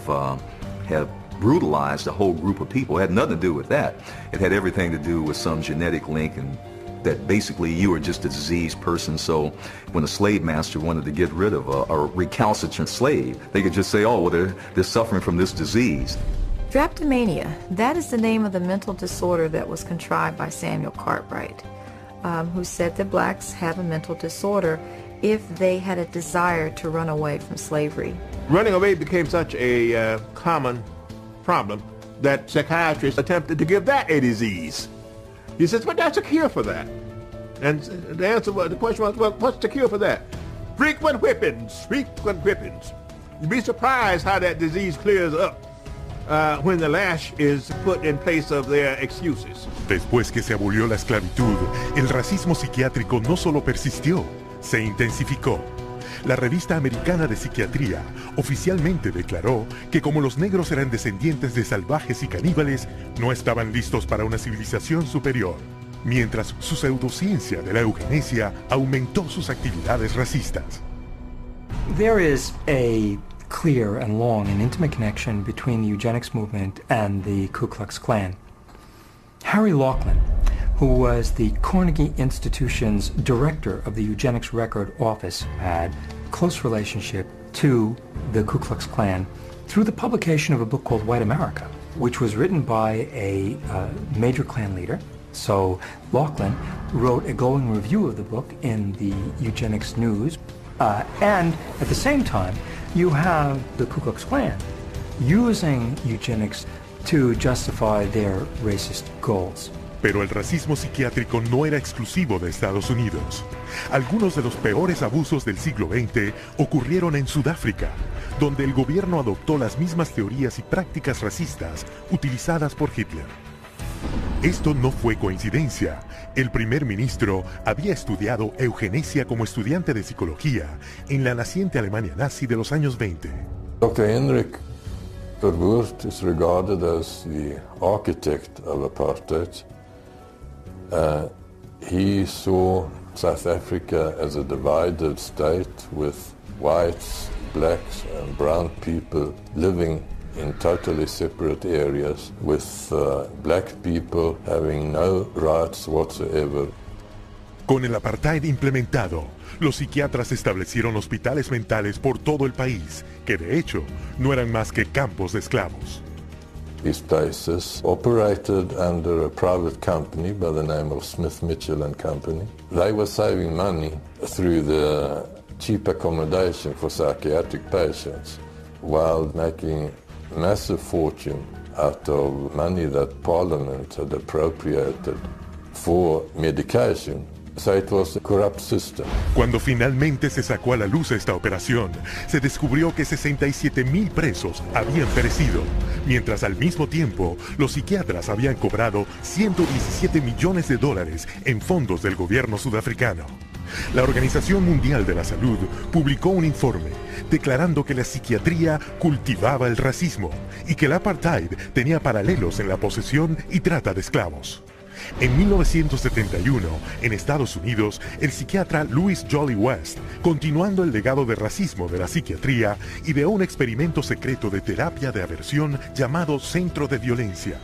brutalized a whole group of people had nothing to do with that. It had everything to do with some genetic link, and that basically you were just a diseased person. So when a slave master wanted to get rid of a recalcitrant slave, they could just say, oh, well, they're suffering from this disease. Drapetomania, that is the name of the mental disorder that was contrived by Samuel Cartwright, who said that blacks have a mental disorder if they had a desire to run away from slavery. Running away became such a common problem that psychiatrists attempted to give that a disease. He says, but that's a cure for that. And the question was, well, what's the cure for that? Frequent whippings, frequent whippings. You'd be surprised how that disease clears up when the lash is put in place of their excuses. Después que se abolió la esclavitud, el racismo psiquiátrico no solo persistió, se intensificó. La revista americana de psiquiatría oficialmente declaró que como los negros eran descendientes de salvajes y caníbales, no estaban listos para una civilización superior, mientras su pseudociencia de la eugenesia aumentó sus actividades racistas. There is a clear and long and intimate connection between the eugenics movement and the Ku Klux Klan. Harry Laughlin, who was the Carnegie Institution's director of the Eugenics Record Office, had close relationship to the Ku Klux Klan through the publication of a book called White America, which was written by a major Klan leader. So Laughlin wrote a glowing review of the book in the Eugenics News. And at the same time, you have the Ku Klux Klan using eugenics to justify their racist goals. Pero el racismo psiquiátrico no era exclusivo de Estados Unidos. Algunos de los peores abusos del siglo XX ocurrieron en Sudáfrica, donde el gobierno adoptó las mismas teorías y prácticas racistas utilizadas por Hitler. Esto no fue coincidencia. El primer ministro había estudiado eugenesia como estudiante de psicología en la naciente Alemania nazi de los años 20. Dr. Hendrik Verwoerd is regarded as the architect of apartheid. He saw South Africa as a divided state with whites, blacks and brown people living in totally separate areas, with black people having no rights whatsoever. Con el apartheid implementado, los psiquiatras establecieron hospitales mentales por todo el país, que de hecho no eran más que campos de esclavos. These places operated under a private company by the name of Smith, Mitchell and Company. They were saving money through the cheap accommodation for psychiatric patients, while making massive fortune out of money that Parliament had appropriated for medication. So it was a corrupt system. Cuando finalmente se sacó a la luz esta operación, se descubrió que 67,000 presos habían perecido, mientras al mismo tiempo los psiquiatras habían cobrado $117 millones en fondos del gobierno sudafricano. La Organización Mundial de la Salud publicó un informe declarando que la psiquiatría cultivaba el racismo y que el apartheid tenía paralelos en la posesión y trata de esclavos. En 1971, en Estados Unidos, el psiquiatra Louis Jolly West, continuando el legado de racismo de la psiquiatría, ideó un experimento secreto de terapia de aversión llamado Centro de Violencia.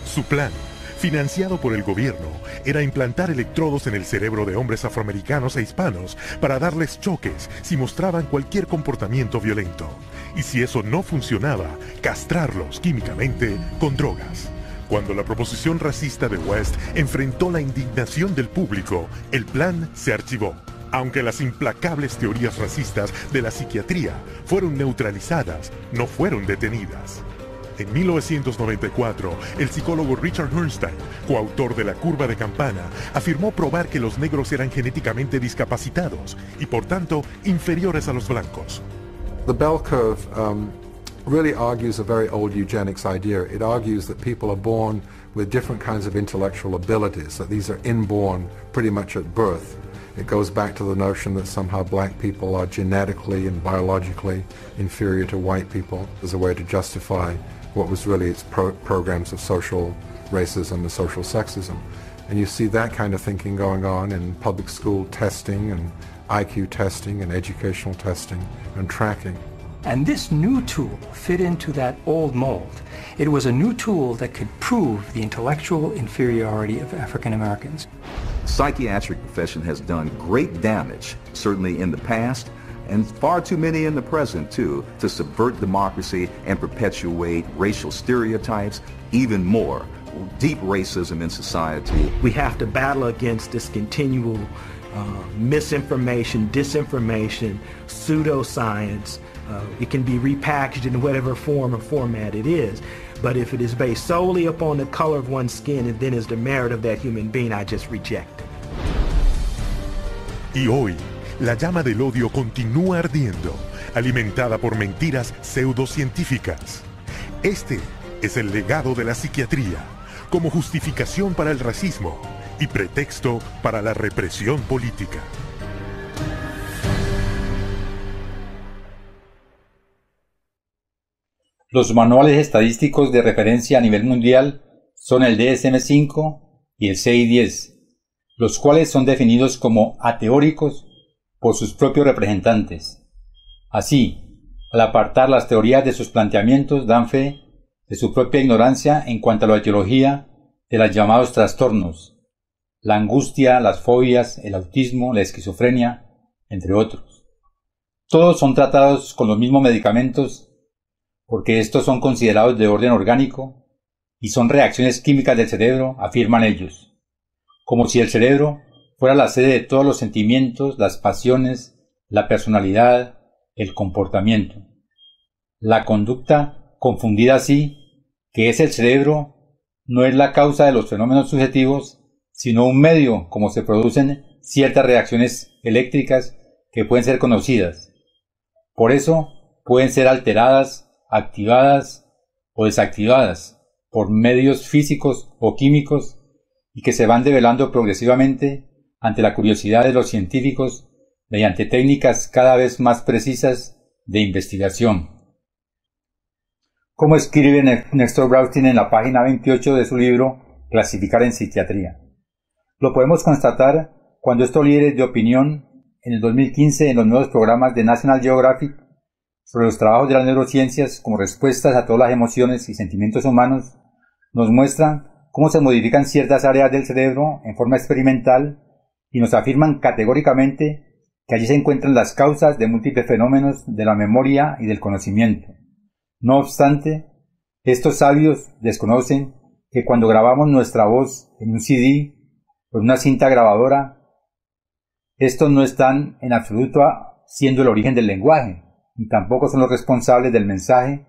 Su plan, financiado por el gobierno, era implantar electrodos en el cerebro de hombres afroamericanos e hispanos para darles choques si mostraban cualquier comportamiento violento. Y si eso no funcionaba, castrarlos químicamente con drogas. Cuando la proposición racista de West enfrentó la indignación del público, el plan se archivó. Aunque las implacables teorías racistas de la psiquiatría fueron neutralizadas, no fueron detenidas. En 1994, el psicólogo Richard Herrnstein, coautor de La curva de Campana, afirmó probar que los negros eran genéticamente discapacitados y por tanto inferiores a los blancos. The bell curve really argues a very old eugenics idea. It argues that people are born with different kinds of intellectual abilities, that these are inborn pretty much at birth. It goes back to the notion that somehow black people are genetically and biologically inferior to white people as a way to justify what was really its programs of social racism and social sexism. And you see that kind of thinking going on in public school testing and IQ testing and educational testing and tracking. And this new tool fit into that old mold. It was a new tool that could prove the intellectual inferiority of African Americans. Psychiatric profession has done great damage, certainly in the past, and far too many in the present too, to subvert democracy and perpetuate racial stereotypes, even more, deep racism in society. We have to battle against this continual misinformation, disinformation, pseudoscience. It can be repackaged in whatever form or format it is. But if it is based solely upon the color of one's skin and then is the merit of that human being, I just reject it. Y hoy, la llama del odio continúa ardiendo, alimentada por mentiras pseudocientíficas. Este es el legado de la psiquiatría, como justificación para el racismo y pretexto para la represión política. Los manuales estadísticos de referencia a nivel mundial son el DSM-5 y el CI-10, los cuales son definidos como ateóricos por sus propios representantes. Así, al apartar las teorías de sus planteamientos, dan fe de su propia ignorancia en cuanto a la etiología de los llamados trastornos, la angustia, las fobias, el autismo, la esquizofrenia, entre otros. Todos son tratados con los mismos medicamentos porque estos son considerados de orden orgánico y son reacciones químicas del cerebro, afirman ellos, como si el cerebro fuera la sede de todos los sentimientos, las pasiones, la personalidad, el comportamiento. La conducta, confundida así, que es el cerebro, no es la causa de los fenómenos subjetivos, sino un medio como se producen ciertas reacciones eléctricas que pueden ser conocidas. Por eso pueden ser alteradas, activadas o desactivadas por medios físicos o químicos y que se van develando progresivamente ante la curiosidad de los científicos mediante técnicas cada vez más precisas de investigación. Como escribe Néstor Baustein en la página 28 de su libro Clasificar en Psiquiatría. Lo podemos constatar cuando estos líderes de opinión en el 2015 en los nuevos programas de National Geographic sobre los trabajos de las neurociencias como respuestas a todas las emociones y sentimientos humanos nos muestran cómo se modifican ciertas áreas del cerebro en forma experimental y nos afirman categóricamente que allí se encuentran las causas de múltiples fenómenos de la memoria y del conocimiento. No obstante, estos sabios desconocen que cuando grabamos nuestra voz en un CD o en una cinta grabadora, estos no están en absoluto siendo el origen del lenguaje, ni tampoco son los responsables del mensaje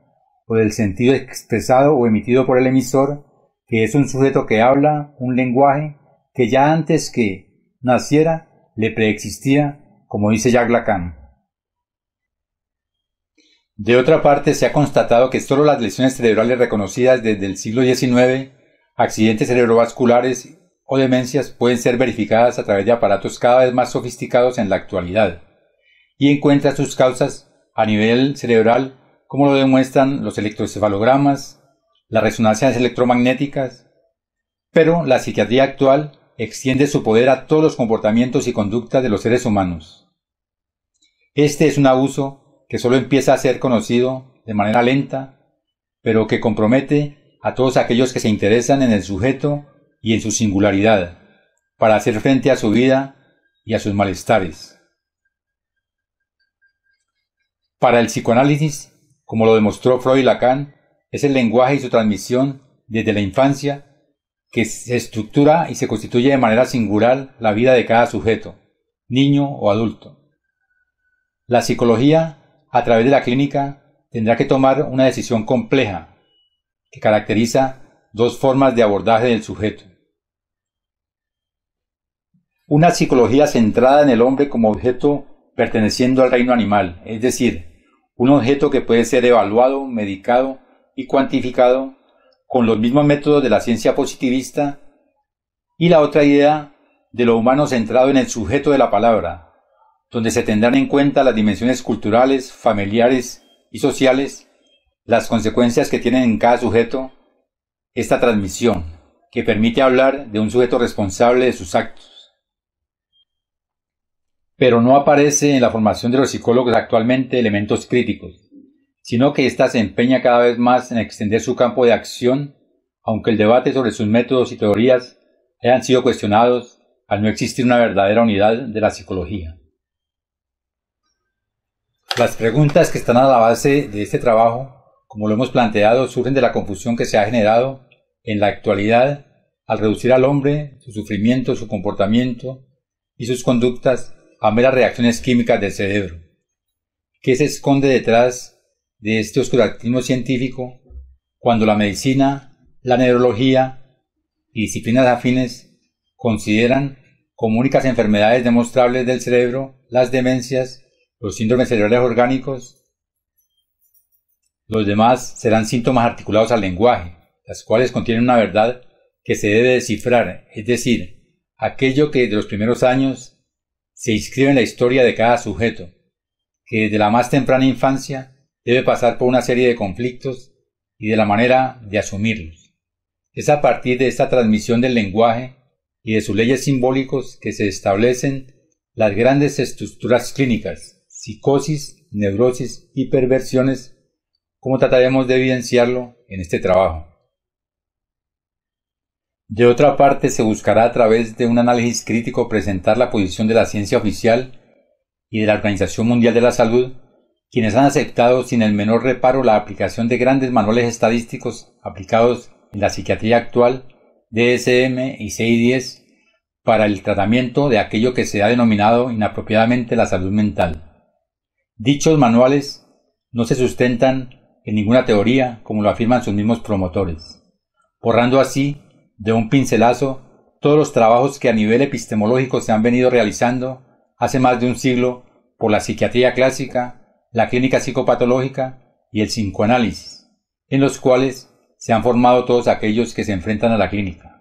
o del sentido expresado o emitido por el emisor, que es un sujeto que habla un lenguaje que ya antes que naciera le preexistía, como dice Jacques Lacan. De otra parte, se ha constatado que solo las lesiones cerebrales reconocidas desde el siglo XIX, accidentes cerebrovasculares o demencias pueden ser verificadas a través de aparatos cada vez más sofisticados en la actualidad, y encuentra sus causas a nivel cerebral, como lo demuestran los electroencefalogramas, las resonancias electromagnéticas, pero la psiquiatría actual extiende su poder a todos los comportamientos y conductas de los seres humanos. Este es un abuso que solo empieza a ser conocido de manera lenta, pero que compromete a todos aquellos que se interesan en el sujeto y en su singularidad, para hacer frente a su vida y a sus malestares. Para el psicoanálisis, como lo demostró Freud y Lacan, es el lenguaje y su transmisión desde la infancia que se estructura y se constituye de manera singular la vida de cada sujeto, niño o adulto. La psicología, a través de la clínica, tendrá que tomar una decisión compleja que caracteriza dos formas de abordaje del sujeto. Una psicología centrada en el hombre como objeto perteneciendo al reino animal, es decir, un objeto que puede ser evaluado, medicado y cuantificado con los mismos métodos de la ciencia positivista, y la otra idea de lo humano centrado en el sujeto de la palabra, donde se tendrán en cuenta las dimensiones culturales, familiares y sociales, las consecuencias que tienen en cada sujeto esta transmisión, que permite hablar de un sujeto responsable de sus actos. Pero no aparece en la formación de los psicólogos actualmente elementos críticos, sino que ésta se empeña cada vez más en extender su campo de acción, aunque el debate sobre sus métodos y teorías hayan sido cuestionados al no existir una verdadera unidad de la psicología. Las preguntas que están a la base de este trabajo, como lo hemos planteado, surgen de la confusión que se ha generado en la actualidad al reducir al hombre, su sufrimiento, su comportamiento y sus conductas a meras reacciones químicas del cerebro. ¿Qué se esconde detrás de este oscurantismo científico cuando la medicina, la neurología y disciplinas afines consideran como únicas enfermedades demostrables del cerebro las demencias, los síndromes cerebrales orgánicos Los demás serán síntomas articulados al lenguaje, las cuales contienen una verdad que se debe descifrar, es decir, aquello que desde los primeros años se inscribe en la historia de cada sujeto, que desde la más temprana infancia debe pasar por una serie de conflictos y de la manera de asumirlos. Es a partir de esta transmisión del lenguaje y de sus leyes simbólicos que se establecen las grandes estructuras clínicas, psicosis, neurosis y perversiones, como trataremos de evidenciarlo en este trabajo. De otra parte, se buscará a través de un análisis crítico presentar la posición de la ciencia oficial y de la Organización Mundial de la Salud, quienes han aceptado sin el menor reparo la aplicación de grandes manuales estadísticos aplicados en la psiquiatría actual, DSM y CI-10, para el tratamiento de aquello que se ha denominado inapropiadamente la salud mental. Dichos manuales no se sustentan en ninguna teoría, como lo afirman sus mismos promotores, borrando así de un pincelazo todos los trabajos que a nivel epistemológico se han venido realizando hace más de un siglo por la psiquiatría clásica, la clínica psicopatológica y el psicoanálisis, en los cuales se han formado todos aquellos que se enfrentan a la clínica.